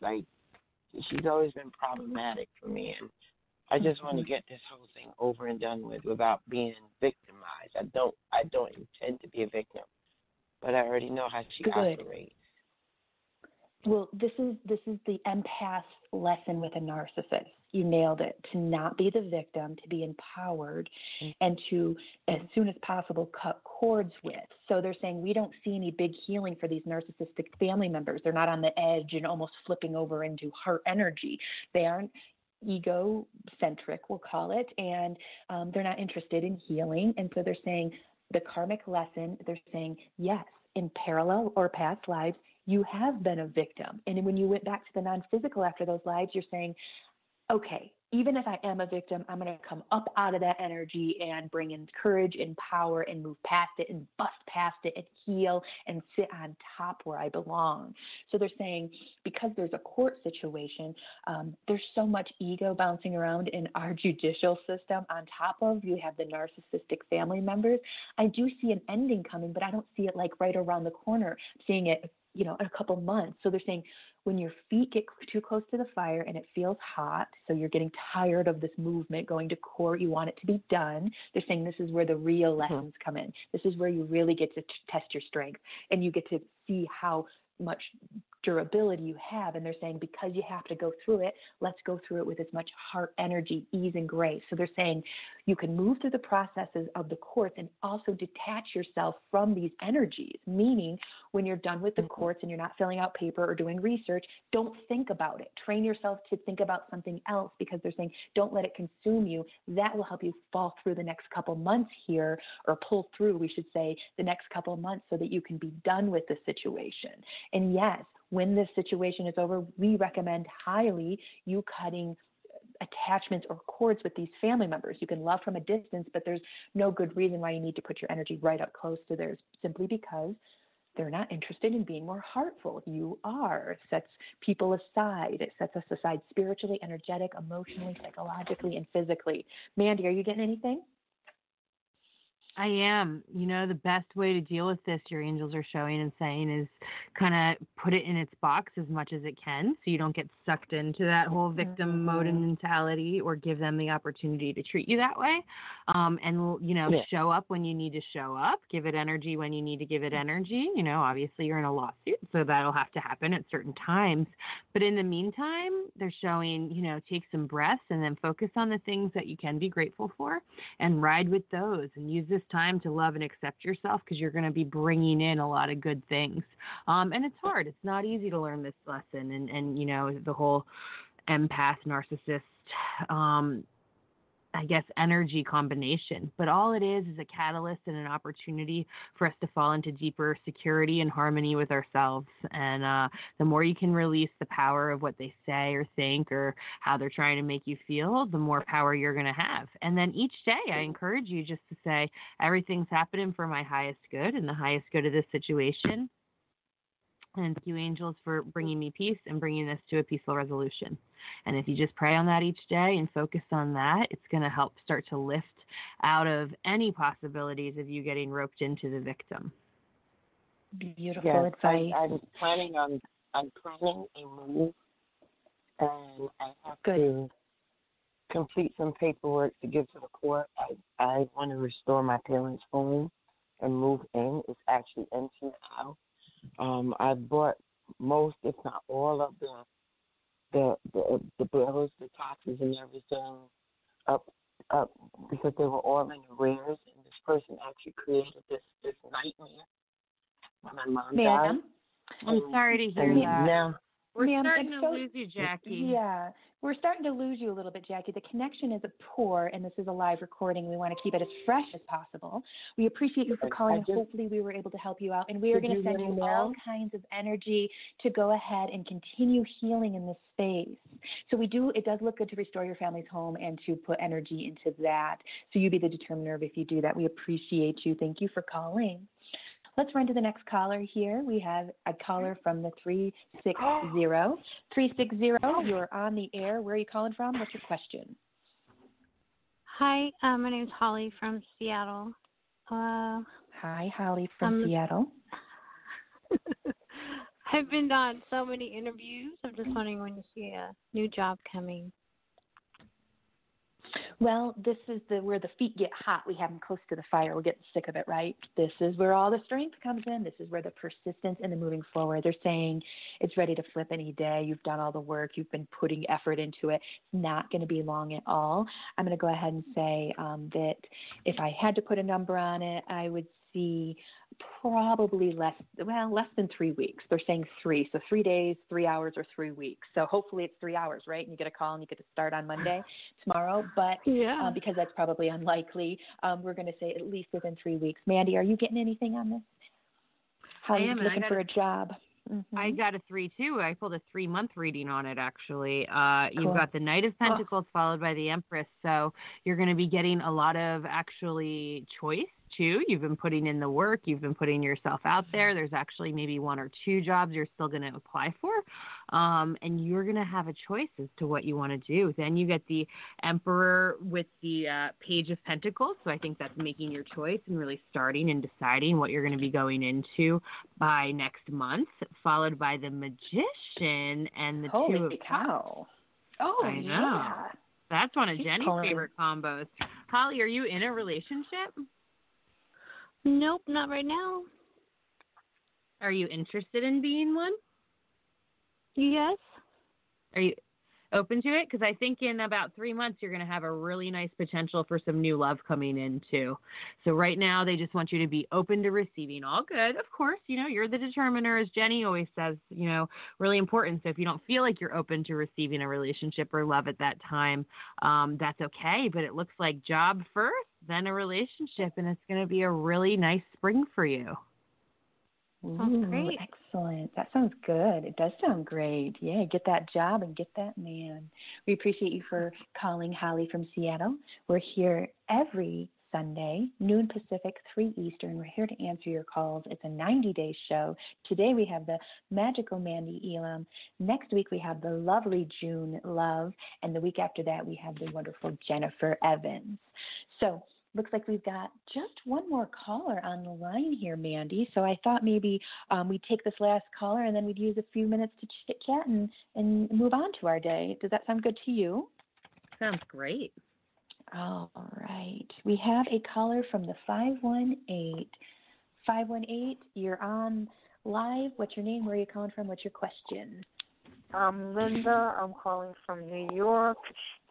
she's always been problematic for me, and I just want to get this whole thing over and done with without being victimized. I don't intend to be a victim, but I already know how she operates. Well, this is the empath lesson with a narcissist. You nailed it. To not be the victim, to be empowered, and to, as soon as possible, cut cords with. So they're saying we don't see any big healing for these narcissistic family members. They're not on the edge and almost flipping over into heart energy. They aren't egocentric, we'll call it, and they're not interested in healing. And so they're saying the karmic lesson, they're saying, yes, in parallel or past lives, you have been a victim. And when you went back to the non-physical after those lives, you're saying, okay, even if I am a victim, I'm going to come up out of that energy and bring in courage and power and move past it and bust past it and heal and sit on top where I belong. So they're saying because there's a court situation, there's so much ego bouncing around in our judicial system. On top of you have the narcissistic family members. I do see an ending coming, but I don't see it like right around the corner. I'm seeing it in a couple months. So they're saying when your feet get too close to the fire and it feels hot, so you're getting tired of this movement, going to court, you want it to be done, they're saying this is where the real lessons come in. This is where you really get to test your strength and you get to see how much durability you have. And they're saying because you have to go through it, let's go through it with as much heart energy, ease, and grace. So they're saying you can move through the processes of the courts and also detach yourself from these energies, meaning when you're done with the courts and you're not filling out paper or doing research, don't think about it. Train yourself to think about something else because they're saying don't let it consume you. That will help you fall through the next couple months here, or pull through, we should say, the next couple months so that you can be done with the situation. And yes, when this situation is over, we recommend highly you cutting attachments or cords with these family members. You can love from a distance, but there's no good reason why you need to put your energy right up close to theirs, simply because they're not interested in being more heartful. You are. It sets people aside. It sets us aside spiritually, energetic, emotionally, psychologically, and physically. Mandy, are you getting anything? I am. The best way to deal with this, your angels are showing and saying, is kind of put it in its box as much as it can so you don't get sucked into that whole victim mode and mentality, or give them the opportunity to treat you that way. Show up when you need to show up, give it energy when you need to give it energy. Obviously you're in a lawsuit, so that'll have to happen at certain times. But in the meantime, they're showing, take some breaths and then focus on the things that you can be grateful for and ride with those, and use this time to love and accept yourself, because you're going to be bringing in a lot of good things. And it's hard. It's not easy to learn this lesson. And the whole empath, narcissist, energy combination. But all it is a catalyst and an opportunity for us to fall into deeper security and harmony with ourselves. And the more you can release the power of what they say or think or how they're trying to make you feel, the more power you're going to have. And then each day I encourage you just to say, everything's happening for my highest good and the highest good of this situation. And thank you, angels, for bringing me peace and bringing this to a peaceful resolution. And if you just pray on that each day and focus on that, it's going to help start to lift out of any possibilities of you getting roped into the victim. Beautiful advice. I'm planning a move, and I have to complete some paperwork to give to the court. I want to restore my parents' home and move in. It's actually empty now. I bought most, if not all, of the bills, the taxes, and everything up because they were all in arrears. And this person actually created this nightmare when my mom died. I'm sorry to hear that. Now, we're starting to lose you, Jackie. Yeah, we're starting to lose you a little bit, Jackie. The connection is poor, and this is a live recording. We want to keep it as fresh as possible. We appreciate you for calling, and hopefully we were able to help you out. And we are going to send you all kinds of energy to go ahead and continue healing in this space. So it does look good to restore your family's home and to put energy into that. So you be the determiner of if you do that. We appreciate you. Thank you for calling. Let's run to the next caller here. We have a caller from the 360. 360, you're on the air. Where are you calling from? What's your question? Hi, my name is Holly from Seattle. Hi, Holly from Seattle. I've been on so many interviews. I'm just wondering when you see a new job coming. Well, this is where the feet get hot. We have them close to the fire. We're getting sick of it, right? This is where all the strength comes in. This is where the persistence and the moving forward. They're saying it's ready to flip any day. You've done all the work. You've been putting effort into it. It's not going to be long at all. I'm going to go ahead and say that if I had to put a number on it, I would see probably less than 3 weeks. They're saying 3. So 3 days, 3 hours, or 3 weeks. So hopefully it's 3 hours, right? And you get a call and you get to start on Monday, tomorrow. But because that's probably unlikely, we're going to say at least within 3 weeks. Mandy, are you getting anything on this? How are you looking for a job? Mm-hmm. I got a 3 too. I pulled a 3-month reading on it actually. Cool. You've got the Knight of Pentacles followed by the Empress. So you're going to be getting a lot of actually choice too. You've been putting in the work. You've been putting yourself out there. There's actually maybe 1 or 2 jobs you're still going to apply for. And you're going to have a choice as to what you want to do. Then you get the Emperor with the Page of Pentacles. So I think that's making your choice and really starting and deciding what you're going to be going into by next month, followed by the Magician and the Two of Cups. Oh, I know. Yeah. That's one of Jennie's favorite combos. Holly, are you in a relationship? Nope, not right now. Are you interested in being one? Yes. Are you open to it? Because I think in about 3 months, you're going to have a really nice potential for some new love coming in, too. So right now, they just want you to be open to receiving all good. Of course, you're the determiner, as Jennie always says, really important. So if you don't feel like you're open to receiving a relationship or love at that time, that's okay. But it looks like job first, then a relationship, and it's going to be a really nice spring for you. Sounds great. Excellent. That sounds good. It does sound great. Yeah, get that job and get that man. We appreciate you for calling, Holly from Seattle. We're here every Sunday, noon Pacific, 3 Eastern. We're here to answer your calls. It's a 90-day show. Today we have the magical Mandy Elam. Next week we have the lovely June Love. And the week after that we have the wonderful Jennifer Evans. So looks like we've got just one more caller on the line here, Mandy. So I thought maybe we'd take this last caller and then we'd use a few minutes to chit-chat and move on to our day. Does that sound good to you? Sounds great. All right. We have a caller from the 518. 518, you're on live. What's your name? Where are you calling from? What's your question? I'm Linda. I'm calling from New York,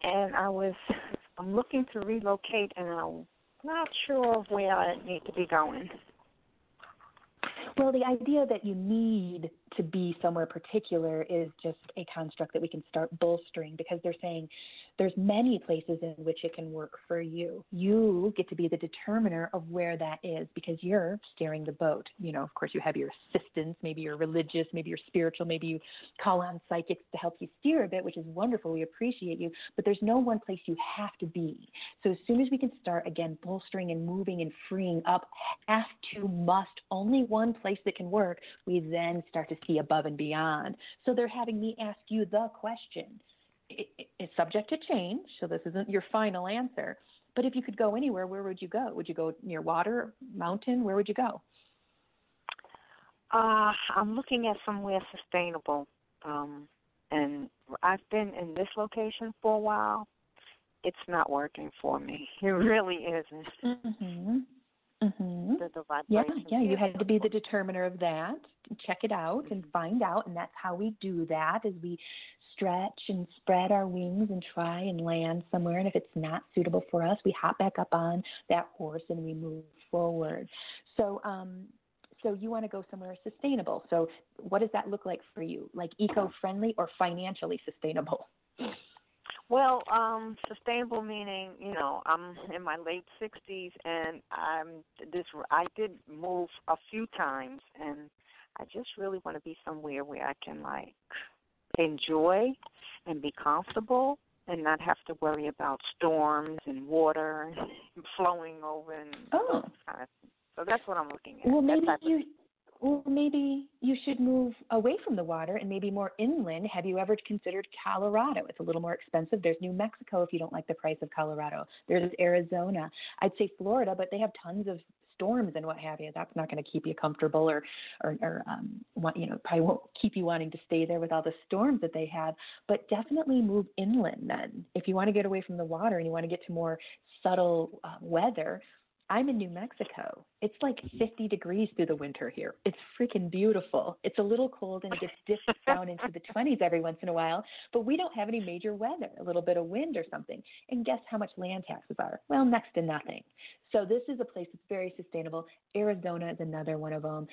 and I'm looking to relocate, and I'm not sure of where I need to be going. Well, the idea that you need to be somewhere particular is just a construct that we can start bolstering, because they're saying there's many places in which it can work for you. You get to be the determiner of where that is, because you're steering the boat. You know, of course, you have your assistants, maybe you're religious, maybe you're spiritual, maybe you call on psychics to help you steer a bit, which is wonderful. We appreciate you, but there's no one place you have to be. So as soon as we can start, again, bolstering and moving and freeing up, have to, must, only one place that can work, we then start to see above and beyond. So they're having me ask you the question. It's subject to change, so this isn't your final answer. But if you could go anywhere, where would you go? Would you go near water, mountain? Where would you go? I'm looking at somewhere sustainable. And I've been in this location for a while. It's not working for me. It really isn't. Mm-hmm. Mm-hmm. The vibration. Yeah, you had to be the determiner of that. Check it out and find out, and that's how we do that, is we stretch and spread our wings and try and land somewhere, and if it's not suitable for us, we hop back up on that horse and we move forward. So you want to go somewhere sustainable. So what does that look like for you? Like eco-friendly or financially sustainable? Well, sustainable meaning, you know, I'm in my late 60s, and I did move a few times, and I just really want to be somewhere where I can, like, enjoy and be comfortable and not have to worry about storms and water flowing over and those kind of things. So that's what I'm looking at. Well, maybe you should move away from the water and maybe more inland. Have you ever considered Colorado? It's a little more expensive. There's New Mexico if you don't like the price of Colorado. There's Arizona. I'd say Florida, but they have tons of storms and what have you. That's not going to keep you comfortable or probably won't keep you wanting to stay there with all the storms that they have. But definitely move inland then. If you want to get away from the water and you want to get to more subtle weather. I'm in New Mexico. It's like 50 degrees through the winter here. It's freaking beautiful. It's a little cold and it gets dipped down into the 20s every once in a while, but we don't have any major weather, a little bit of wind or something. And guess how much land taxes are? Well, next to nothing. So this is a place that's very sustainable. Arizona is another one of them.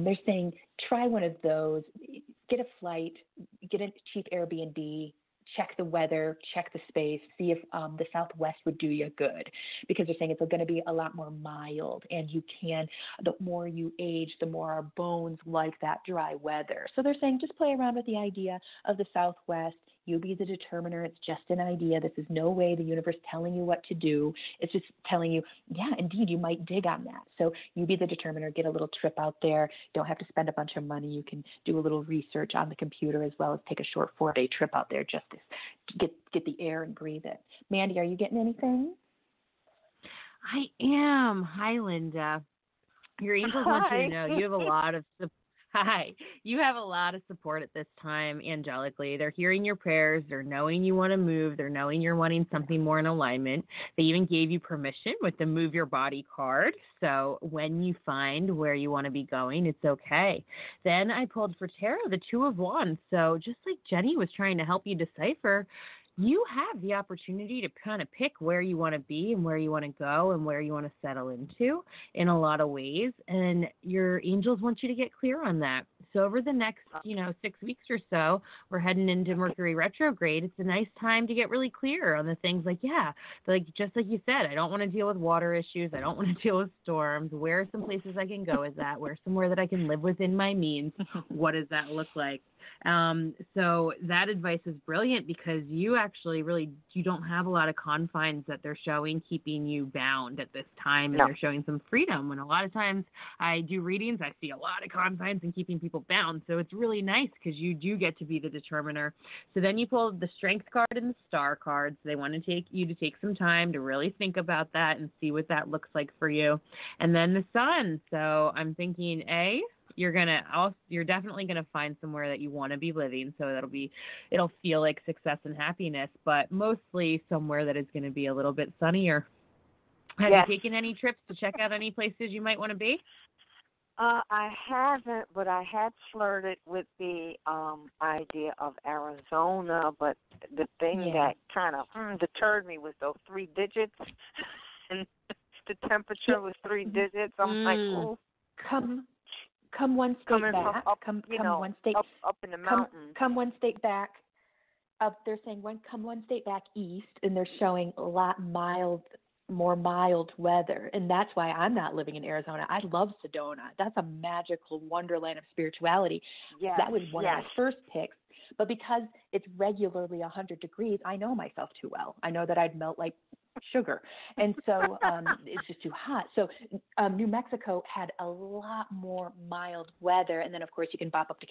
They're saying try one of those, get a flight, get a cheap Airbnb, check the weather, check the space, see if the Southwest would do you good, because they're saying it's going to be a lot more mild, and the more you age, the more our bones like that dry weather. So they're saying just play around with the idea of the Southwest. You be the determiner. It's just an idea. This is no way the universe telling you what to do. It's just telling you, yeah, indeed, you might dig on that. So you be the determiner. Get a little trip out there. Don't have to spend a bunch of money. You can do a little research on the computer as well as take a short 4-day trip out there just to get the air and breathe it. Mandy, are you getting anything? I am. Hi, Linda. Your angels want you to know you have a lot of support. Hi. You have a lot of support at this time, angelically. They're hearing your prayers. They're knowing you want to move. They're knowing you're wanting something more in alignment. They even gave you permission with the Move Your Body card. So when you find where you want to be going, it's okay. Then I pulled for tarot the Two of Wands. So just like Jennie was trying to help you decipher, you have the opportunity to kind of pick where you want to be and where you want to go and where you want to settle into in a lot of ways. And your angels want you to get clear on that. So over the next, 6 weeks or so, we're heading into Mercury retrograde. It's a nice time to get really clear on the things just like you said, I don't want to deal with water issues. I don't want to deal with storms. Where are some places I can go with that? Where's somewhere that I can live within my means? What does that look like? So that advice is brilliant because you actually you don't have a lot of confines that they're showing keeping you bound at this time, and they're showing some freedom. When a lot of times I do readings, I see a lot of confines and keeping people bound. So it's really nice because you do get to be the determiner. So then you pull the Strength card and the Star cards. They want to take some time to really think about that and see what that looks like for you. And then the Sun. So I'm thinking, you're definitely gonna find somewhere that you want to be living. So it'll feel like success and happiness, but mostly somewhere that is going to be a little bit sunnier. Have you taken any trips to check out any places you might want to be? I haven't, but I had flirted with the idea of Arizona, but the thing that kind of deterred me was those 3 digits, and the temperature was 3 digits. I'm like, oh. Come one state back. Come one state up in the mountains. Come one state back. They're saying come one state back east, and they're showing a lot more mild weather, and that's why I'm not living in Arizona. I love Sedona. That's a magical wonderland of spirituality. Yes, that was one of my first picks. But because it's regularly 100 degrees, I know myself too well. I know that I'd melt like sugar. And so it's just too hot. So New Mexico had a lot more mild weather. And then, of course, you can bop up to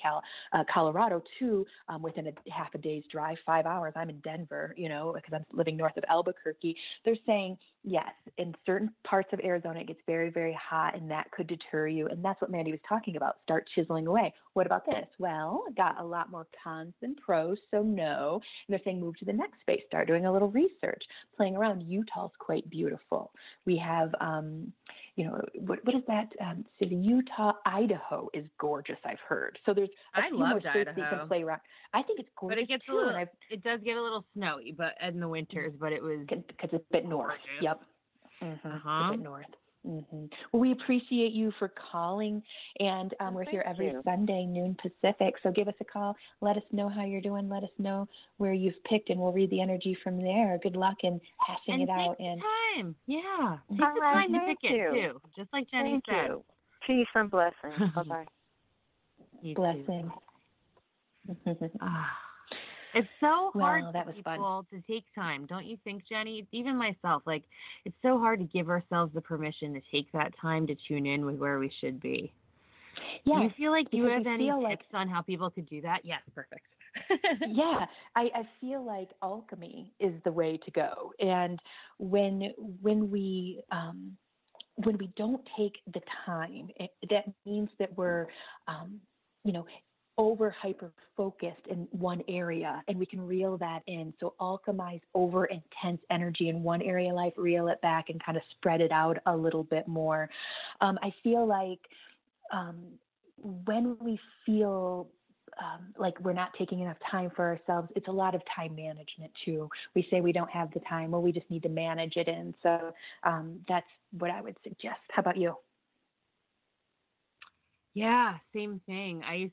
Colorado, too, within a half a day's drive, 5 hours. I'm in Denver, because I'm living north of Albuquerque. They're saying, yes, in certain parts of Arizona, it gets very, very hot, and that could deter you. And that's what Mandy was talking about. Start chiseling away. What about this? Well, got a lot more cons than pros, so no. And they're saying move to the next space. Start doing a little research, playing around. Utah's quite beautiful. We have, what is that city? Utah, Idaho is gorgeous, I've heard. So there's a few more states that you can play around. I think it's gorgeous, but it gets too. It does get a little snowy, but in the winters, but it was... Because it's a bit north. Yep. Mm-hmm. A bit north. Mm-hmm. Well, we appreciate you for calling, and we're here every Sunday, noon Pacific. So give us a call. Let us know how you're doing. Let us know where you've picked, and we'll read the energy from there. Good luck in hashing it out. And take the time. Yeah. Take the time to pick it, too. Just like Jennie said. You. Peace and blessings. Bye-bye. Blessings. It's so hard for people to take time, don't you think, Jennie? Even myself, it's so hard to give ourselves the permission to take that time to tune in with where we should be. Yeah. Do you feel like you have any tips on how people could do that? Yes, perfect. Yeah, I feel like alchemy is the way to go. And when we don't take the time, that means that we're, over hyper focused in one area, and we can reel that in. So alchemize over intense energy in one area of life, reel it back, and kind of spread it out a little bit more. I feel like when we feel like we're not taking enough time for ourselves, it's a lot of time management too. We say we don't have the time, well, we just need to manage it in. So that's what I would suggest. How about you? Yeah, same thing. I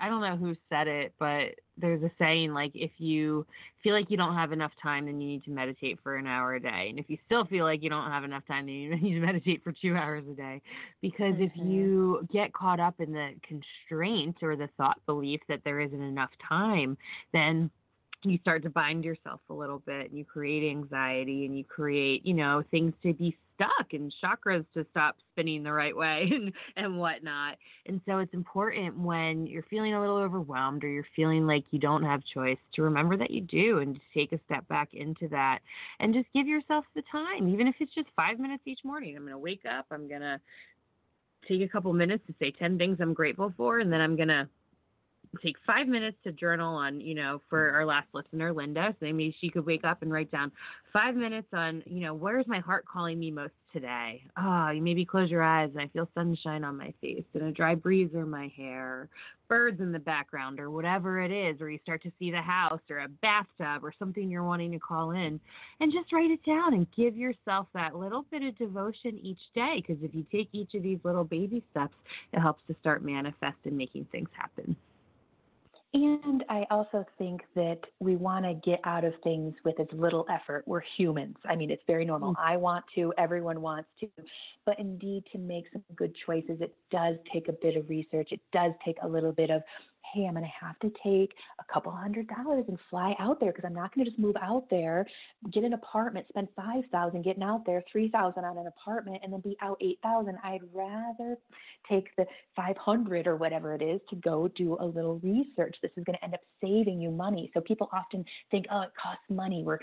don't know who said it, but there's a saying, if you feel like you don't have enough time, then you need to meditate for an hour a day. And if you still feel like you don't have enough time, then you need to meditate for 2 hours a day. Because if you get caught up in the constraint or the thought belief that there isn't enough time, then you start to bind yourself a little bit, and you create anxiety, and you create, things to be stuck and chakras to stop spinning the right way and whatnot. And so it's important when you're feeling a little overwhelmed or you're feeling like you don't have choice to remember that you do, and to take a step back into that and just give yourself the time, even if it's just 5 minutes each morning. I'm going to wake up, I'm going to take a couple minutes to say 10 things I'm grateful for, and then I'm going to take 5 minutes to journal on, for our last listener, Linda, so maybe she could wake up and write down 5 minutes on, where's my heart calling me most today? You maybe close your eyes and I feel sunshine on my face and a dry breeze in my hair, birds in the background, or whatever it is, or you start to see the house or a bathtub or something you're wanting to call in, and just write it down and give yourself that little bit of devotion each day, because if you take each of these little baby steps, it helps to start manifesting, making things happen. And I also think that we want to get out of things with as little effort. We're humans. I mean, it's very normal. I want to, everyone wants to. But indeed, to make some good choices, it does take a bit of research. It does take a little bit of hey, I'm going to have to take a couple $100 and fly out there because I'm not going to just move out there, get an apartment, spend $5,000 getting out there, $3,000 on an apartment, and then be out $8,000. I'd rather take the $500 or whatever it is to go do a little research. This is going to end up saving you money. So people often think, oh, it costs money. We're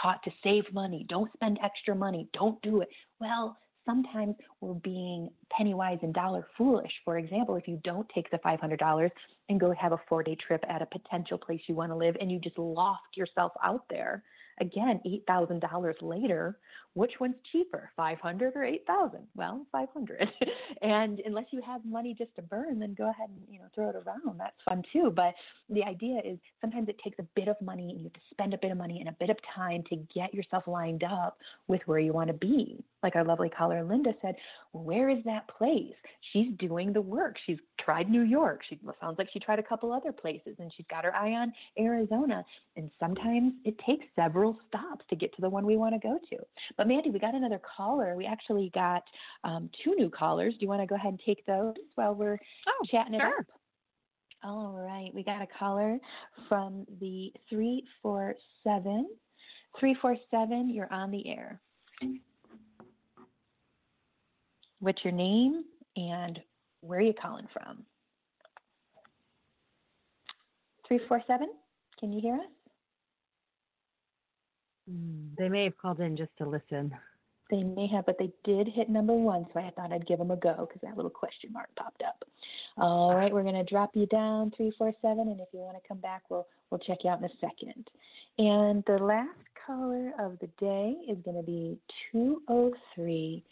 taught to save money. Don't spend extra money. Don't do it. Well, sometimes we're being penny wise and dollar foolish. For example, if you don't take the $500 and go have a 4-day trip at a potential place you want to live and you just loft yourself out there, again, $8,000 later, which one's cheaper, $500 or $8,000? Well, $500. And unless you have money just to burn, then go ahead and throw it around. That's fun too. But the idea is sometimes it takes a bit of money, and you have to spend a bit of money and a bit of time to get yourself lined up with where you want to be. Like our lovely caller Linda said, where is that place? She's doing the work. She's tried New York. She sounds like she tried a couple other places, and she's got her eye on Arizona. And sometimes it takes several stops to get to the one we want to go to. But Mandy, we got another caller. We actually got 2 new callers. Do you want to go ahead and take those while we're chatting it up? All right. We got a caller from the 347. 347, you're on the air. What's your name and where are you calling from? 347, can you hear us? They may have called in just to listen. They may have, but they did hit number 1, so I thought I'd give them a go because that little question mark popped up. All right, we're going to drop you down, 347, and if you want to come back, we'll check you out in a second. And the last caller of the day is going to be 203.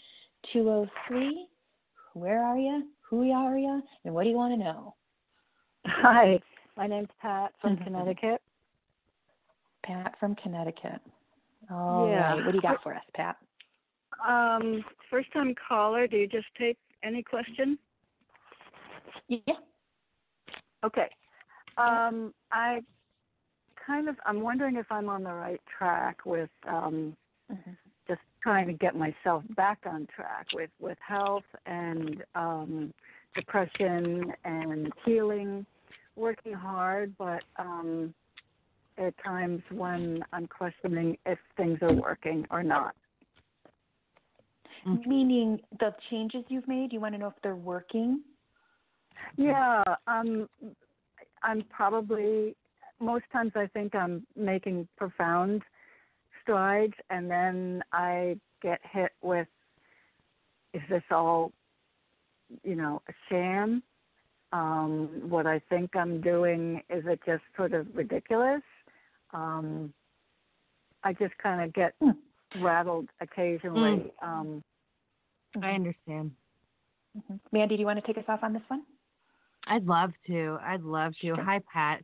203, where are you? Who are you? And what do you want to know? Hi, my name's Pat from Connecticut. Pat from Connecticut. All right. What do you got for us, Pat? First time caller. Do you just take any question? Yeah. Okay. I'm wondering if I'm on the right track with just trying to get myself back on track with health and depression and healing, working hard, but at times when I'm questioning if things are working or not. Meaning the changes you've made, you want to know if they're working? Yeah, I'm probably, most times I think I'm making profound strides, and then I get hit with, is this all, a sham? What I think I'm doing, is it just sort of ridiculous? I just kind of get rattled occasionally. I understand. Mandy, do you want to take us off on this one? I'd love to. Sure. Hi, Pat.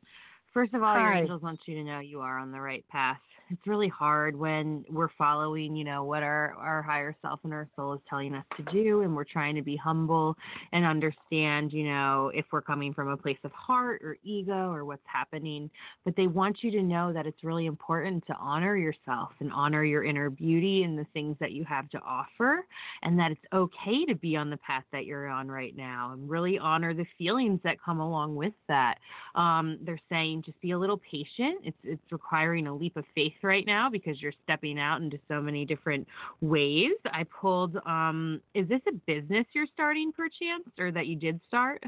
First of all, your Hi. angels want you to know you are on the right path. It's really hard when we're following, what our higher self and our soul is telling us to do, and we're trying to be humble and understand, if we're coming from a place of heart or ego or what's happening. But they want you to know that it's really important to honor yourself and honor your inner beauty and the things that you have to offer, and that it's okay to be on the path that you're on right now, and really honor the feelings that come along with that. They're saying just be a little patient. It's requiring a leap of faith right now because you're stepping out into so many different ways. I pulled, is this a business you're starting perchance, or that you did start?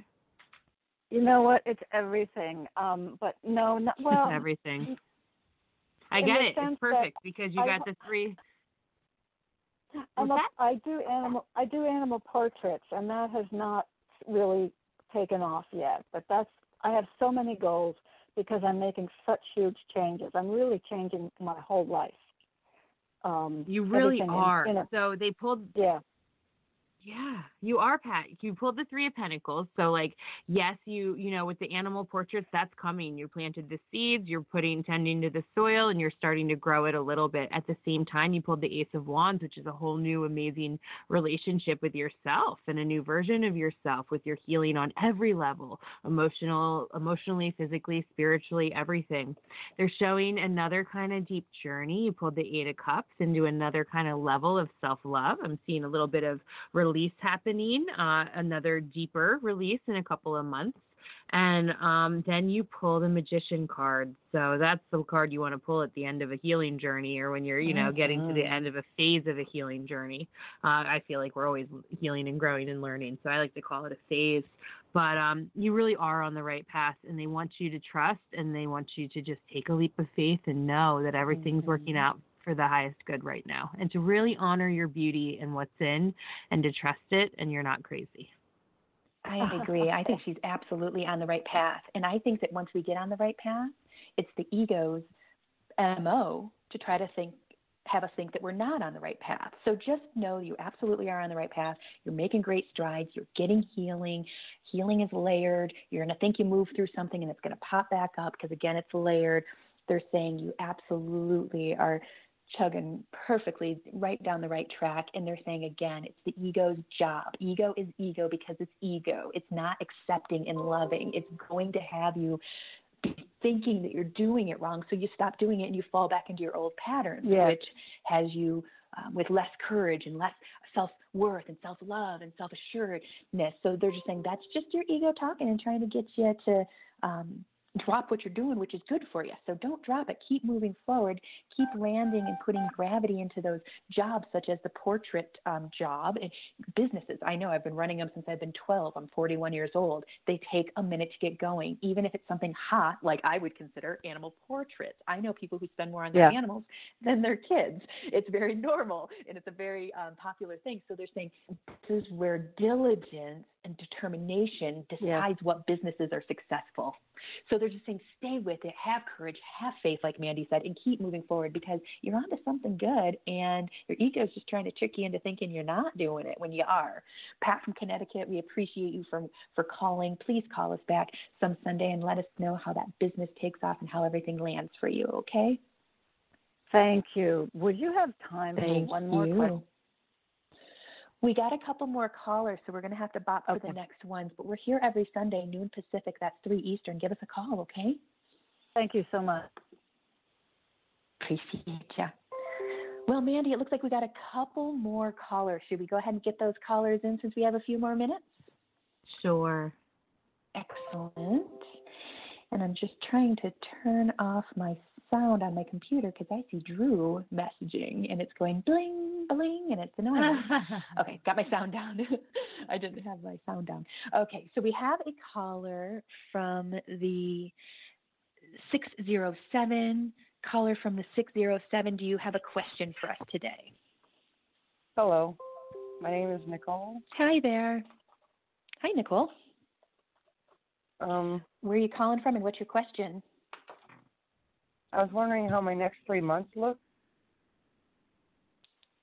You know what? It's everything. But no, not, well. It's everything. I get it. It's perfect because you got the 3. I do animal portraits, and that has not really taken off yet. But I have so many goals because I'm making such huge changes. I'm really changing my whole life. You really are. So they pulled. Yeah. Yeah, you are, Pat. You pulled the 3 of Pentacles. So, yes, you with the animal portraits, that's coming. You planted the seeds, you're tending to the soil, and you're starting to grow it a little bit. At the same time, you pulled the Ace of Wands, which is a whole new, amazing relationship with yourself and a new version of yourself with your healing on every level, emotionally, physically, spiritually, everything. They're showing another kind of deep journey. You pulled the 8 of Cups into another kind of level of self-love. I'm seeing a little bit of release happening, another deeper release in a couple of months. And then you pull the Magician card. So that's the card you want to pull at the end of a healing journey, or when you're, getting to the end of a phase of a healing journey. I feel like we're always healing and growing and learning, so I like to call it a phase. But you really are on the right path, and they want you to trust, and they want you to just take a leap of faith and know that everything's working out for the highest good right now, and to really honor your beauty and what's in, and to trust it, and you're not crazy. I agree. I think she's absolutely on the right path. And I think that once we get on the right path, it's the ego's MO to try to have us think that we're not on the right path. So just know you absolutely are on the right path. You're making great strides. You're getting healing. Healing is layered. You're going to think you move through something and it's going to pop back up because, again, it's layered. They're saying you absolutely are chugging perfectly right down the right track. And they're saying, again, it's the ego's job. Ego is ego because it's ego. It's not accepting and loving. It's going to have you be thinking that you're doing it wrong, so you stop doing it and you fall back into your old patterns, which has you with less courage and less self-worth and self-love and self-assuredness. So they're just saying that's just your ego talking and trying to get you to drop what you're doing, which is good for you. So don't drop it. Keep moving forward. Keep landing and putting gravity into those jobs, such as the portrait job and businesses. I know I've been running them since I've been 12. I'm 41 years old. They take a minute to get going, even if it's something hot, like I would consider animal portraits. I know people who spend more on their animals than their kids. It's very normal, and it's a very popular thing. So they're saying this is where diligence and determination decides what businesses are successful. So they're just saying, stay with it, have courage, have faith, like Mandy said, and keep moving forward because you're onto something good, and your ego is just trying to trick you into thinking you're not doing it when you are. Pat from Connecticut, we appreciate you for calling. Please call us back some Sunday and let us know how that business takes off and how everything lands for you, okay? Thank you. Would you have time for one more question? We got a couple more callers, so we're going to have to bop for the next ones. But we're here every Sunday, noon Pacific. That's 3 Eastern. Give us a call, okay? Thank you so much. Appreciate you. Well, Mandy, it looks like we got a couple more callers. Should we go ahead and get those callers in since we have a few more minutes? Sure. Excellent. And I'm just trying to turn off my sound on my computer because I see Drew messaging and it's going bling, bling, and it's annoying. Okay, got my sound down. I didn't have my sound down. Okay, so we have a caller from the 607. Caller from the 607, do you have a question for us today? Hello, my name is Nicole. Hi there. Hi, Nicole. Where are you calling from and what's your question? I was wondering how my next 3 months look.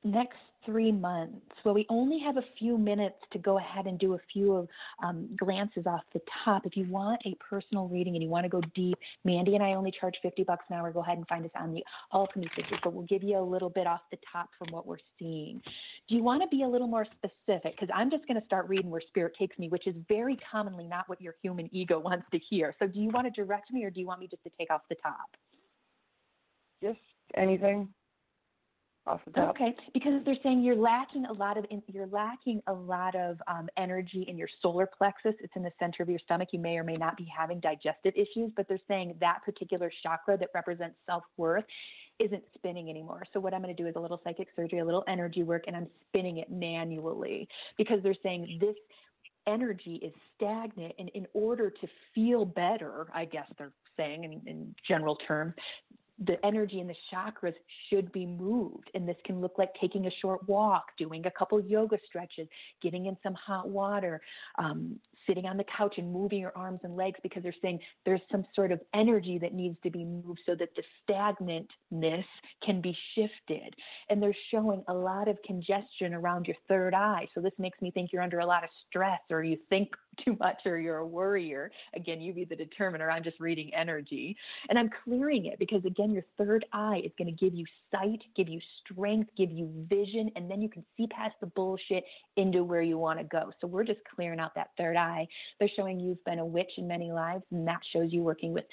Next 3 months. Well, we only have a few minutes to go ahead and do a few glances off the top. If you want a personal reading and you want to go deep, Mandy and I only charge $50 an hour. Go ahead and find us on the Ultimate Sisters, but we'll give you a little bit off the top from what we're seeing. Do you want to be a little more specific? Because I'm just going to start reading where Spirit takes me, which is very commonly not what your human ego wants to hear. So do you want to direct me or do you want me just to take off the top? Just anything off the top. Okay, because they're saying you're lacking a lot of energy in your solar plexus. It's in the center of your stomach. You may or may not be having digestive issues, but they're saying that particular chakra that represents self-worth isn't spinning anymore. So what I'm going to do is a little psychic surgery, a little energy work, and I'm spinning it manually because they're saying this energy is stagnant, and in order to feel better, I guess they're saying in general terms, the energy in the chakras should be moved. And this can look like taking a short walk, doing a couple yoga stretches, getting in some hot water, sitting on the couch and moving your arms and legs, because they're saying there's some sort of energy that needs to be moved so that the stagnantness can be shifted. And they're showing a lot of congestion around your third eye. So this makes me think you're under a lot of stress, or you think too much, or you're a worrier. Again, you be the determiner. I'm just reading energy. And I'm clearing it because, again, your third eye is going to give you sight, give you strength, give you vision, and then you can see past the bullshit into where you want to go. So we're just clearing out that third eye. They're showing you've been a witch in many lives, and that shows you working with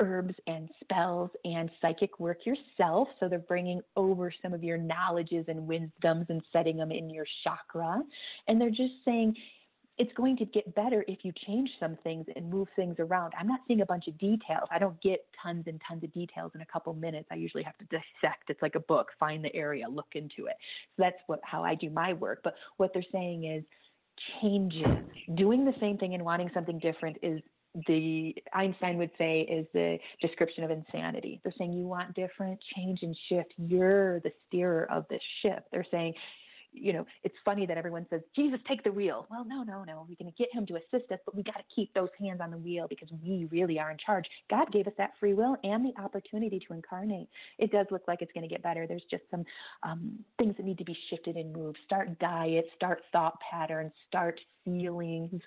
herbs and spells and psychic work yourself. So they're bringing over some of your knowledges and wisdoms and setting them in your chakra. And they're just saying, it's going to get better if you change some things and move things around. I'm not seeing a bunch of details. I don't get tons and tons of details in a couple minutes. I usually have to dissect. It's like a book, find the area, look into it. So that's how I do my work. But what they're saying is changes. Doing the same thing and wanting something different is Einstein would say is the description of insanity. They're saying you want different, change and shift. You're the steerer of this ship. They're saying, it's funny that everyone says, Jesus, take the wheel. Well, no. We're going to get him to assist us, but we got to keep those hands on the wheel because we really are in charge. God gave us that free will and the opportunity to incarnate. It does look like it's going to get better. There's just some things that need to be shifted and moved. Start diet, start thought patterns, start feelings,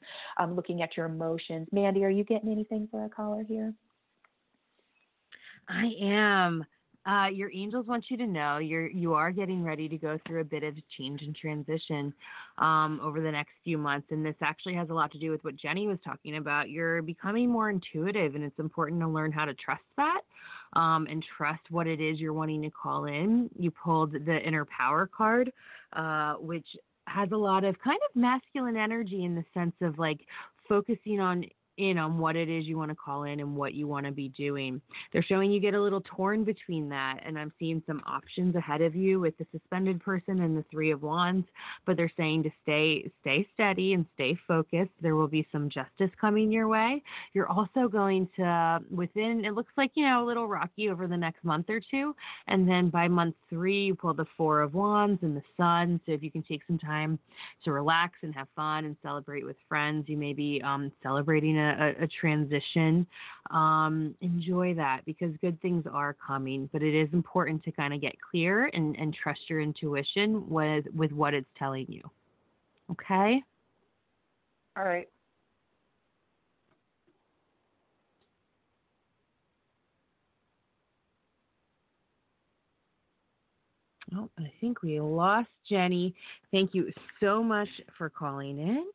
looking at your emotions. Mandy, are you getting anything for our caller here? I am. Your angels want you to know you are getting ready to go through a bit of change and transition over the next few months, and this actually has a lot to do with what Jennie was talking about. You're becoming more intuitive, and it's important to learn how to trust that and trust what it is you're wanting to call in. You pulled the Inner Power card, which has a lot of kind of masculine energy in the sense of like focusing on what it is you want to call in and what you want to be doing. They're showing you get a little torn between that, and I'm seeing some options ahead of you with the suspended person and the Three of Wands, but they're saying to stay steady and stay focused. There will be some justice coming your way. You're also going to, it looks like, a little rocky over the next month or two, and then by month 3, you pull the Four of Wands and the Sun, so if you can take some time to relax and have fun and celebrate with friends, you may be celebrating a transition. Enjoy that because good things are coming, but it is important to kind of get clear and trust your intuition with what it's telling you. Okay? All right. Oh, I think we lost Jennie. Thank you so much for calling in.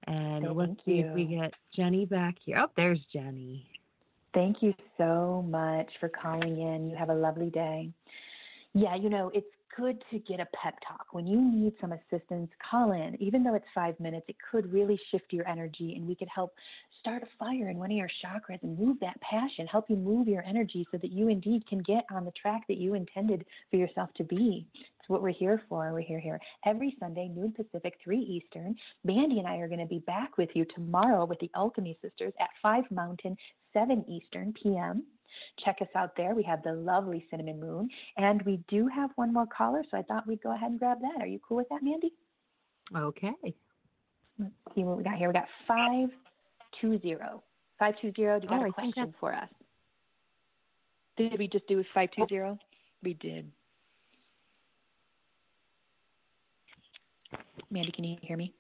And let's see if we get Jennie back here. Oh, there's Jennie. Thank you so much for calling in. You have a lovely day. Yeah, it's good to get a pep talk. When you need some assistance, call in. Even though it's 5 minutes, it could really shift your energy, and we could help start a fire in one of your chakras and move that passion, help you move your energy so that you indeed can get on the track that you intended for yourself to be. It's what we're here for. We're here every Sunday, noon Pacific, 3 Eastern. Mandy and I are going to be back with you tomorrow with the Alchemy Sisters at 5 Mountain, 7 Eastern p.m. Check us out there. We have the lovely Cinnamon Moon, and we do have one more caller, so I thought we'd go ahead and grab that. Are you cool with that, Mandy? Okay. Let's see what we got here. We got 520. 520, do you got a question for us? Did we just do 520? We did. Mandy, can you hear me?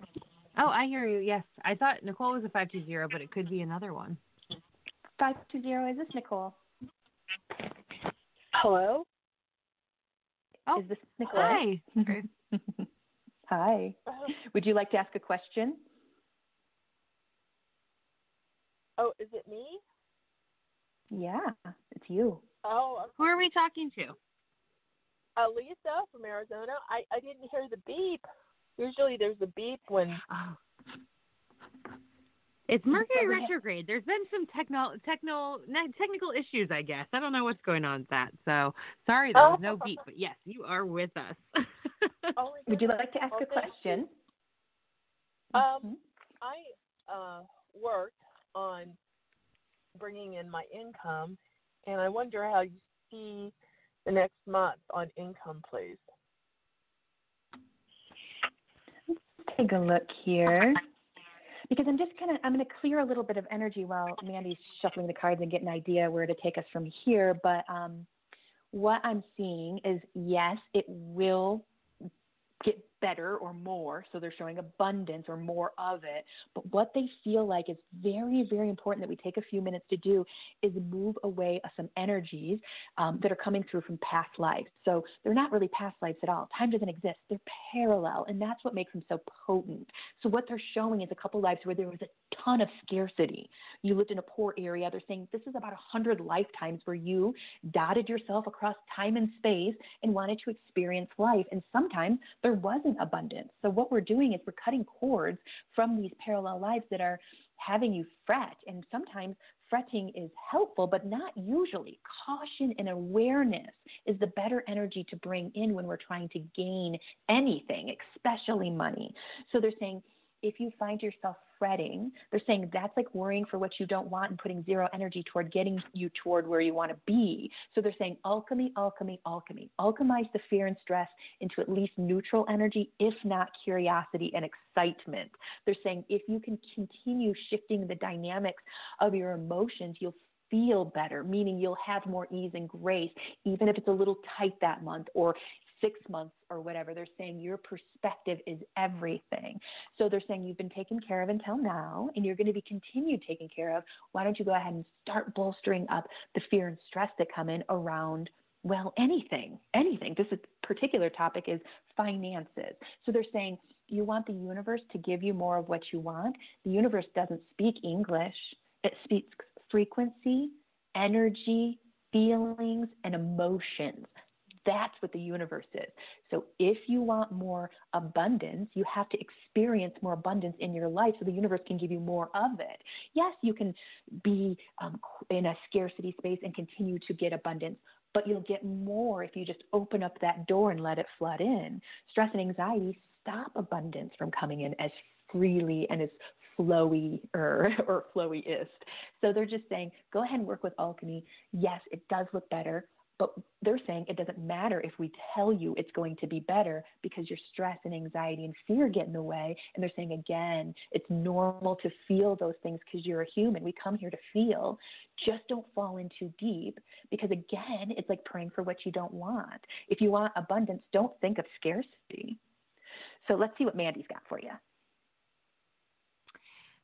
Oh, I hear you, yes. I thought Nicole was a 520, but it could be another one. 520, is this Nicole? Hello? Oh, is this Nicole? Hi. Hi. Would you like to ask a question? Oh, is it me? Yeah, it's you. Oh, okay. Who are we talking to? Lisa from Arizona. I didn't hear the beep. Usually there's a beep when... Oh. It's Mercury retrograde. There's been some technical issues, I guess. I don't know what's going on with that. So, sorry, there was no beep. But, yes, you are with us. Would you like to ask a question? I work on bringing in my income, and I wonder how you see the next month on income, please. Let's take a look here. Because I'm going to clear a little bit of energy while Mandy's shuffling the cards and get an idea where to take us from here. But what I'm seeing is, yes, it will get better or more. So they're showing abundance or more of it. But what they feel like is very, very important that we take a few minutes to do is move away some energies that are coming through from past lives. So they're not really past lives at all. Time doesn't exist. They're parallel, and that's what makes them so potent. So what they're showing is a couple lives where there was a ton of scarcity. You lived in a poor area. They're saying this is about 100 lifetimes where you dotted yourself across time and space and wanted to experience life. And sometimes there wasn't isn't abundance. So what we're doing is we're cutting cords from these parallel lives that are having you fret. And sometimes fretting is helpful, but not usually. Caution and awareness is the better energy to bring in when we're trying to gain anything, especially money. So they're saying, if you find yourself fretting, they're saying that's like worrying for what you don't want and putting zero energy toward getting you toward where you want to be. So they're saying alchemy, alchemy, alchemy. Alchemize the fear and stress into at least neutral energy, if not curiosity and excitement. They're saying if you can continue shifting the dynamics of your emotions, you'll feel better, meaning you'll have more ease and grace, even if it's a little tight that month or 6 months or whatever. They're saying your perspective is everything. So they're saying you've been taken care of until now, and you're going to be continued taken care of. Why don't you go ahead and start bolstering up the fear and stress that come in around, well, anything. This particular topic is finances. So they're saying you want the universe to give you more of what you want. The universe doesn't speak English. It speaks frequency, energy, feelings, and emotions. That's what the universe is. So if you want more abundance, you have to experience more abundance in your life so the universe can give you more of it. Yes, you can be in a scarcity space and continue to get abundance, but you'll get more if you just open up that door and let it flood in. Stress and anxiety stop abundance from coming in as freely and as flowy or flowy-ist. So they're just saying, go ahead and work with alchemy. Yes, it does look better. But they're saying it doesn't matter if we tell you it's going to be better because your stress and anxiety and fear get in the way. And they're saying, again, it's normal to feel those things because you're a human. We come here to feel. Just don't fall in too deep because, again, it's like praying for what you don't want. If you want abundance, don't think of scarcity. So let's see what Mandy's got for you.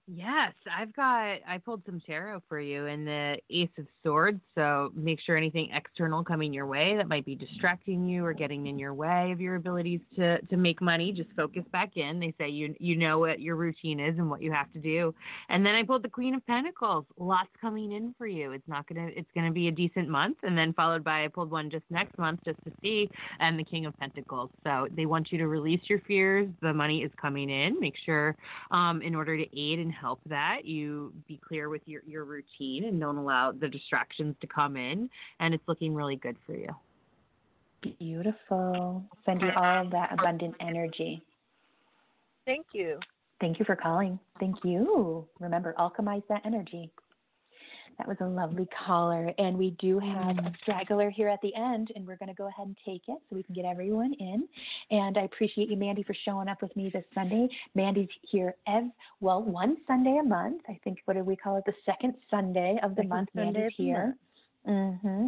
Yes, I pulled some tarot for you in the Ace of Swords. So make sure anything external coming your way that might be distracting you or getting in your way of your abilities to make money, just focus back in. They say you know what your routine is and what you have to do. And then I pulled the Queen of Pentacles. Lots coming in for you. It's gonna be a decent month, and then followed by I pulled one just next month just to see, and the King of Pentacles. So they want you to release your fears. The money is coming in. Make sure in order to aid and help that, you be clear with your routine and don't allow the distractions to come in, and it's looking really good for you. Beautiful. Send you all of that abundant energy. Thank you. Thank you for calling. Thank you. Remember, alchemize that energy. That was a lovely caller, and we do have a straggler here at the end, and we're going to go ahead and take it so we can get everyone in. And I appreciate you, Mandy, for showing up with me this Sunday. Mandy's here one Sunday a month. I think, what do we call it? The second Sunday of the month. Mandy's here.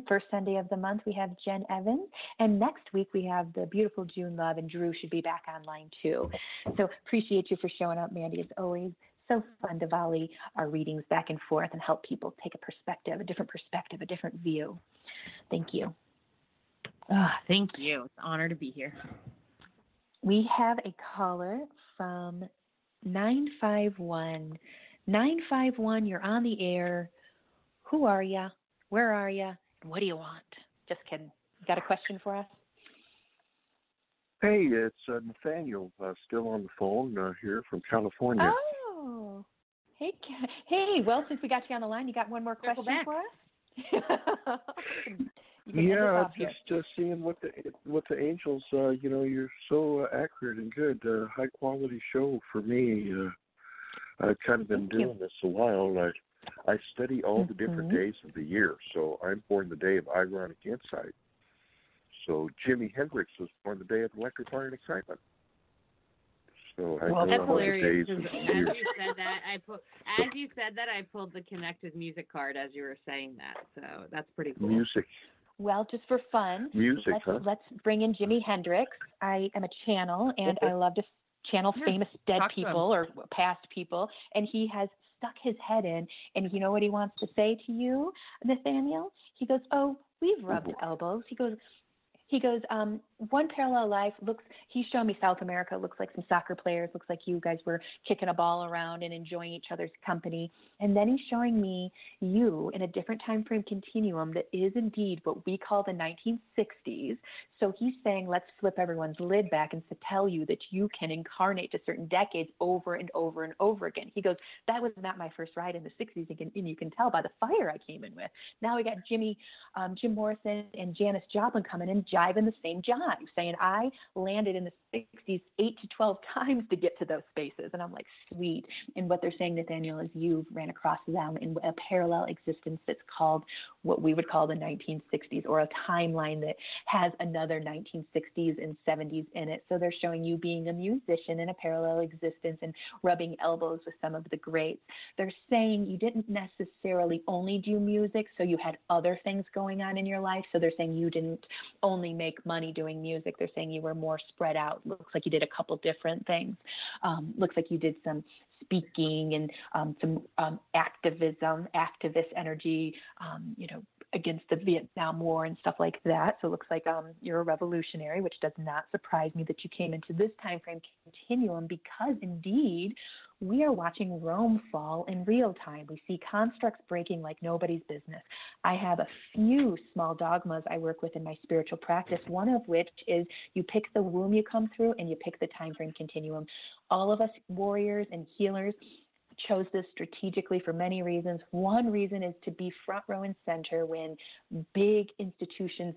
First Sunday of the month, we have Jen Evans. And next week, we have the beautiful June Love, and Drew should be back online, too. So appreciate you for showing up, Mandy, as always. So fun to volley our readings back and forth and help people take a different perspective, a different view. Thank you. Thank you. It's an honor to be here. We have a caller from 951. 951, you're on the air. Who are you? Where are you? What do you want? Just kidding. Got a question for us? Hey, it's Nathaniel, still on the phone here from California. Oh, hey. Well, since we got you on the line, you got one more question for us? Yeah, just seeing what the angels. You're so accurate and good. High quality show for me. I've kind of been doing this a while. I study all the different days of the year. So I'm born the day of ironic insight. So Jimi Hendrix was born the day of electrifying excitement. So that's hilarious. As you said that, I pulled the connected music card as you were saying that. So that's pretty cool. Music. Well, just for fun, let's bring in Jimi Hendrix. I am a channel, and I love to channel famous dead people or past people. And he has stuck his head in, and you know what he wants to say to you, Nathaniel? He goes, "Oh, we've rubbed elbows." He goes, He goes, one parallel life he's showing me South America, looks like some soccer players, looks like you guys were kicking a ball around and enjoying each other's company. And then he's showing me you in a different time frame continuum that is indeed what we call the 1960s. So he's saying, let's flip everyone's lid back and to tell you that you can incarnate to certain decades over and over and over again. He goes, that was not my first ride in the 60s, and you can tell by the fire I came in with. Now we got Jim Morrison and Janis Joplin coming in, jiving the same jive, saying I landed in the 60s 8 to 12 times to get to those spaces. And I'm like, sweet. And what they're saying, Nathaniel, is you've ran across them in a parallel existence that's called what we would call the 1960s, or a timeline that has another 1960s and 70s in it. So they're showing you being a musician in a parallel existence and rubbing elbows with some of the greats. They're saying you didn't necessarily only do music, so you had other things going on in your life. So they're saying you didn't only make money doing music. They're saying you were more spread out. Looks like you did a couple different things. Looks like you did some speaking and some activist energy, against the Vietnam War and stuff like that. So it looks like you're a revolutionary, which does not surprise me that you came into this time frame continuum, because indeed we are watching Rome fall in real time. We see constructs breaking like nobody's business. I have a few small dogmas I work with in my spiritual practice, one of which is you pick the womb you come through and you pick the time frame continuum. All of us warriors and healers chose this strategically for many reasons. One reason is to be front row and center when big institutions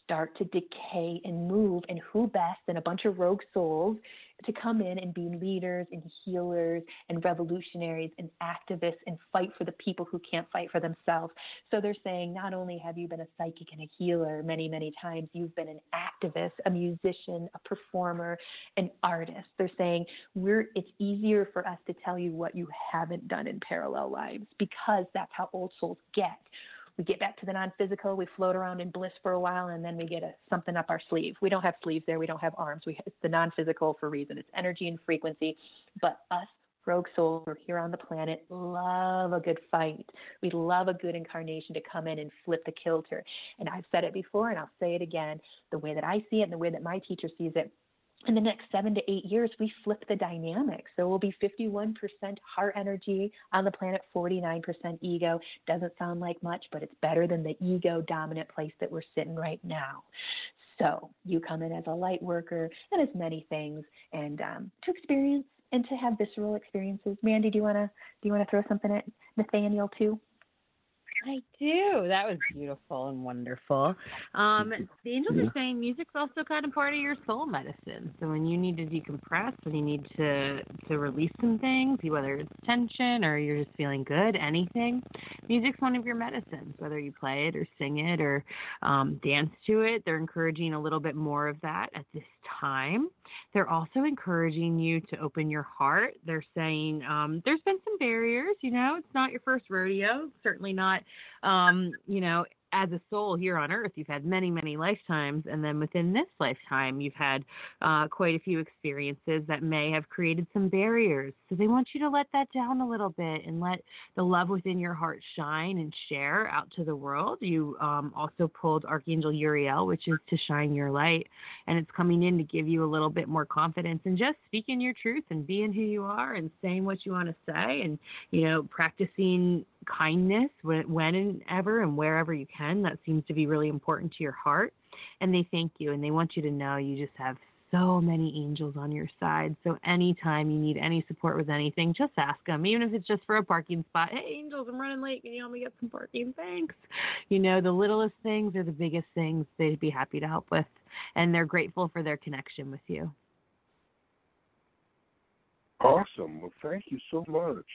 start to decay and move, and who best than a bunch of rogue souls to come in and be leaders and healers and revolutionaries and activists and fight for the people who can't fight for themselves. So they're saying not only have you been a psychic and a healer many, many times, you've been an activist, a musician, a performer, an artist. They're saying it's easier for us to tell you what you haven't done in parallel lives, because that's how old souls get. We get back to the non-physical, we float around in bliss for a while, and then we get something up our sleeve. We don't have sleeves there, we don't have arms. It's the non-physical for a reason. It's energy and frequency. But us rogue souls who are here on the planet love a good fight. We love a good incarnation to come in and flip the kilter. And I've said it before, and I'll say it again, the way that I see it and the way that my teacher sees it, in the next 7 to 8 years, we flip the dynamics. So we'll be 51% heart energy on the planet, 49% ego. Doesn't sound like much, but it's better than the ego-dominant place that we're sitting right now. So you come in as a light worker and as many things, and to experience and to have visceral experiences. Mandy, do you want to throw something at Nathaniel too? I do. That was beautiful and wonderful. The angels are saying music's also kind of part of your soul medicine. So when you need to decompress, when you need to release some things, whether it's tension or you're just feeling good, anything, music's one of your medicines. Whether you play it or sing it or dance to it, they're encouraging a little bit more of that at this time. They're also encouraging you to open your heart. They're saying there's been some barriers. It's not your first rodeo. Certainly not, as a soul here on Earth, you've had many, many lifetimes. And then within this lifetime, you've had quite a few experiences that may have created some barriers. So they want you to let that down a little bit and let the love within your heart shine and share out to the world. You also pulled Archangel Uriel, which is to shine your light. And it's coming in to give you a little bit more confidence and just speaking your truth and being who you are and saying what you want to say and, practicing kindness whenever and wherever you can. That seems to be really important to your heart. And they thank you, and they want you to know you just have so many angels on your side. So anytime you need any support with anything, just ask them, even if it's just for a parking spot. Hey, angels, I'm running late. Can you help me get some parking? Thanks. The littlest things are the biggest things they'd be happy to help with, and they're grateful for their connection with you. Awesome. Well, thank you so much.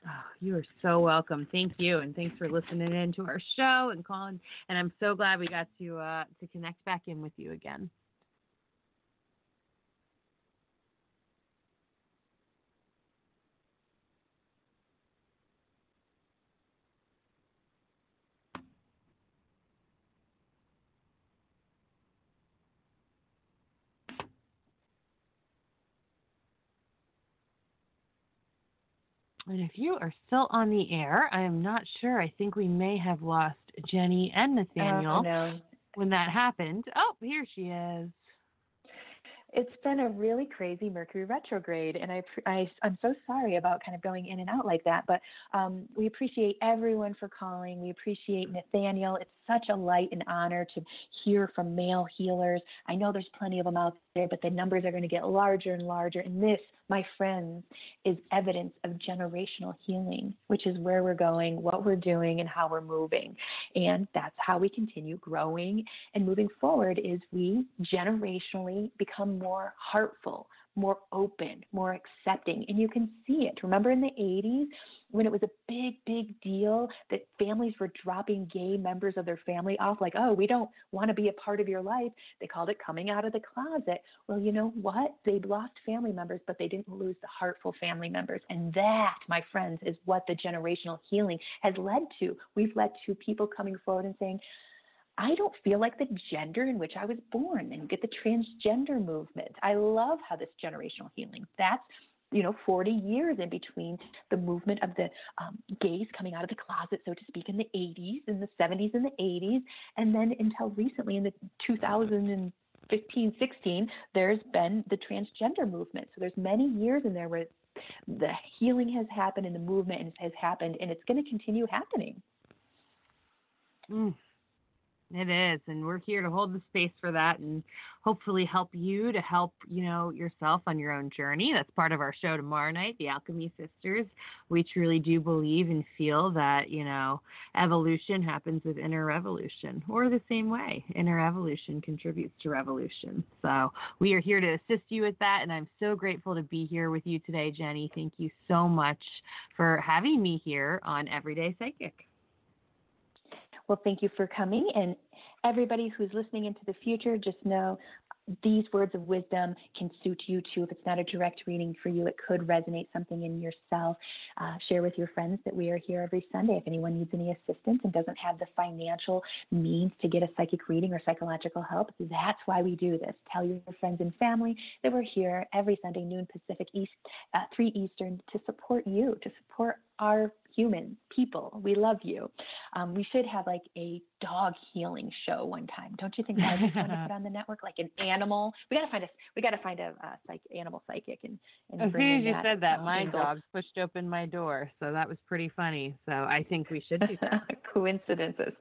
Oh, you are so welcome. Thank you, and thanks for listening in to our show and calling. And I'm so glad we got to connect back in with you again. And if you are still on the air, I am not sure. I think we may have lost Jennie and Nathaniel. Oh, no. when that happened. Oh, here she is. It's been a really crazy Mercury retrograde, and I'm so sorry about kind of going in and out like that, but we appreciate everyone for calling. We appreciate McDaniel. It's such a light and honor to hear from male healers. I know there's plenty of them out there, but the numbers are going to get larger and larger, and this, my friends, is evidence of generational healing, which is where we're going, what we're doing, and how we're moving. And that's how we continue growing and moving forward, is we generationally become more heartful, more open, more accepting. And you can see it. Remember in the 80s when it was a big, big deal that families were dropping gay members of their family off, like, oh, we don't want to be a part of your life. They called it coming out of the closet. Well, you know what? They lost family members, but they didn't lose the heartful family members. And that, my friends, is what the generational healing has led to. We've led to people coming forward and saying, I don't feel like the gender in which I was born, and get the transgender movement. I love how this generational healing, that's 40 years in between the movement of the gays coming out of the closet, so to speak, in the 80s, in the 70s and the 80s, and then until recently in the 2015, 16, there's been the transgender movement. So there's many years in there where the healing has happened and the movement has happened, and it's going to continue happening. It is, and we're here to hold the space for that and hopefully help you to help, yourself on your own journey. That's part of our show tomorrow night, the Alchemy Sisters. We truly do believe and feel that, evolution happens with inner revolution, or the same way. Inner evolution contributes to revolution. So we are here to assist you with that, and I'm so grateful to be here with you today, Jennie. Thank you so much for having me here on Everyday Psychic. Well, thank you for coming, and everybody who's listening into the future, just know these words of wisdom can suit you too. If it's not a direct reading for you, it could resonate something in yourself. Share with your friends that we are here every Sunday. If anyone needs any assistance and doesn't have the financial means to get a psychic reading or psychological help, that's why we do this. Tell your friends and family that we're here every Sunday, noon Pacific, 3 Eastern, to support you, to support our human people. We love you. We should have like a dog healing show one time. Don't you think that would be fun to put on the network? Like an animal. We gotta find a animal psychic and as soon as you said that, my angle. dog pushed open my door, so that was pretty funny. So I think we should do that. Coincidences.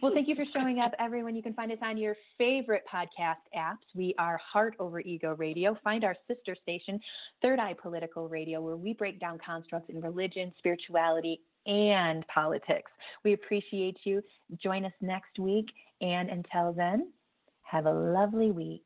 Well, thank you for showing up, everyone. You can find us on your favorite podcast apps. We are Heart Over Ego Radio. Find our sister station, Third Eye Political Radio, where we break down constructs in religion, spirituality, and politics. We appreciate you. Join us next week. And until then, have a lovely week.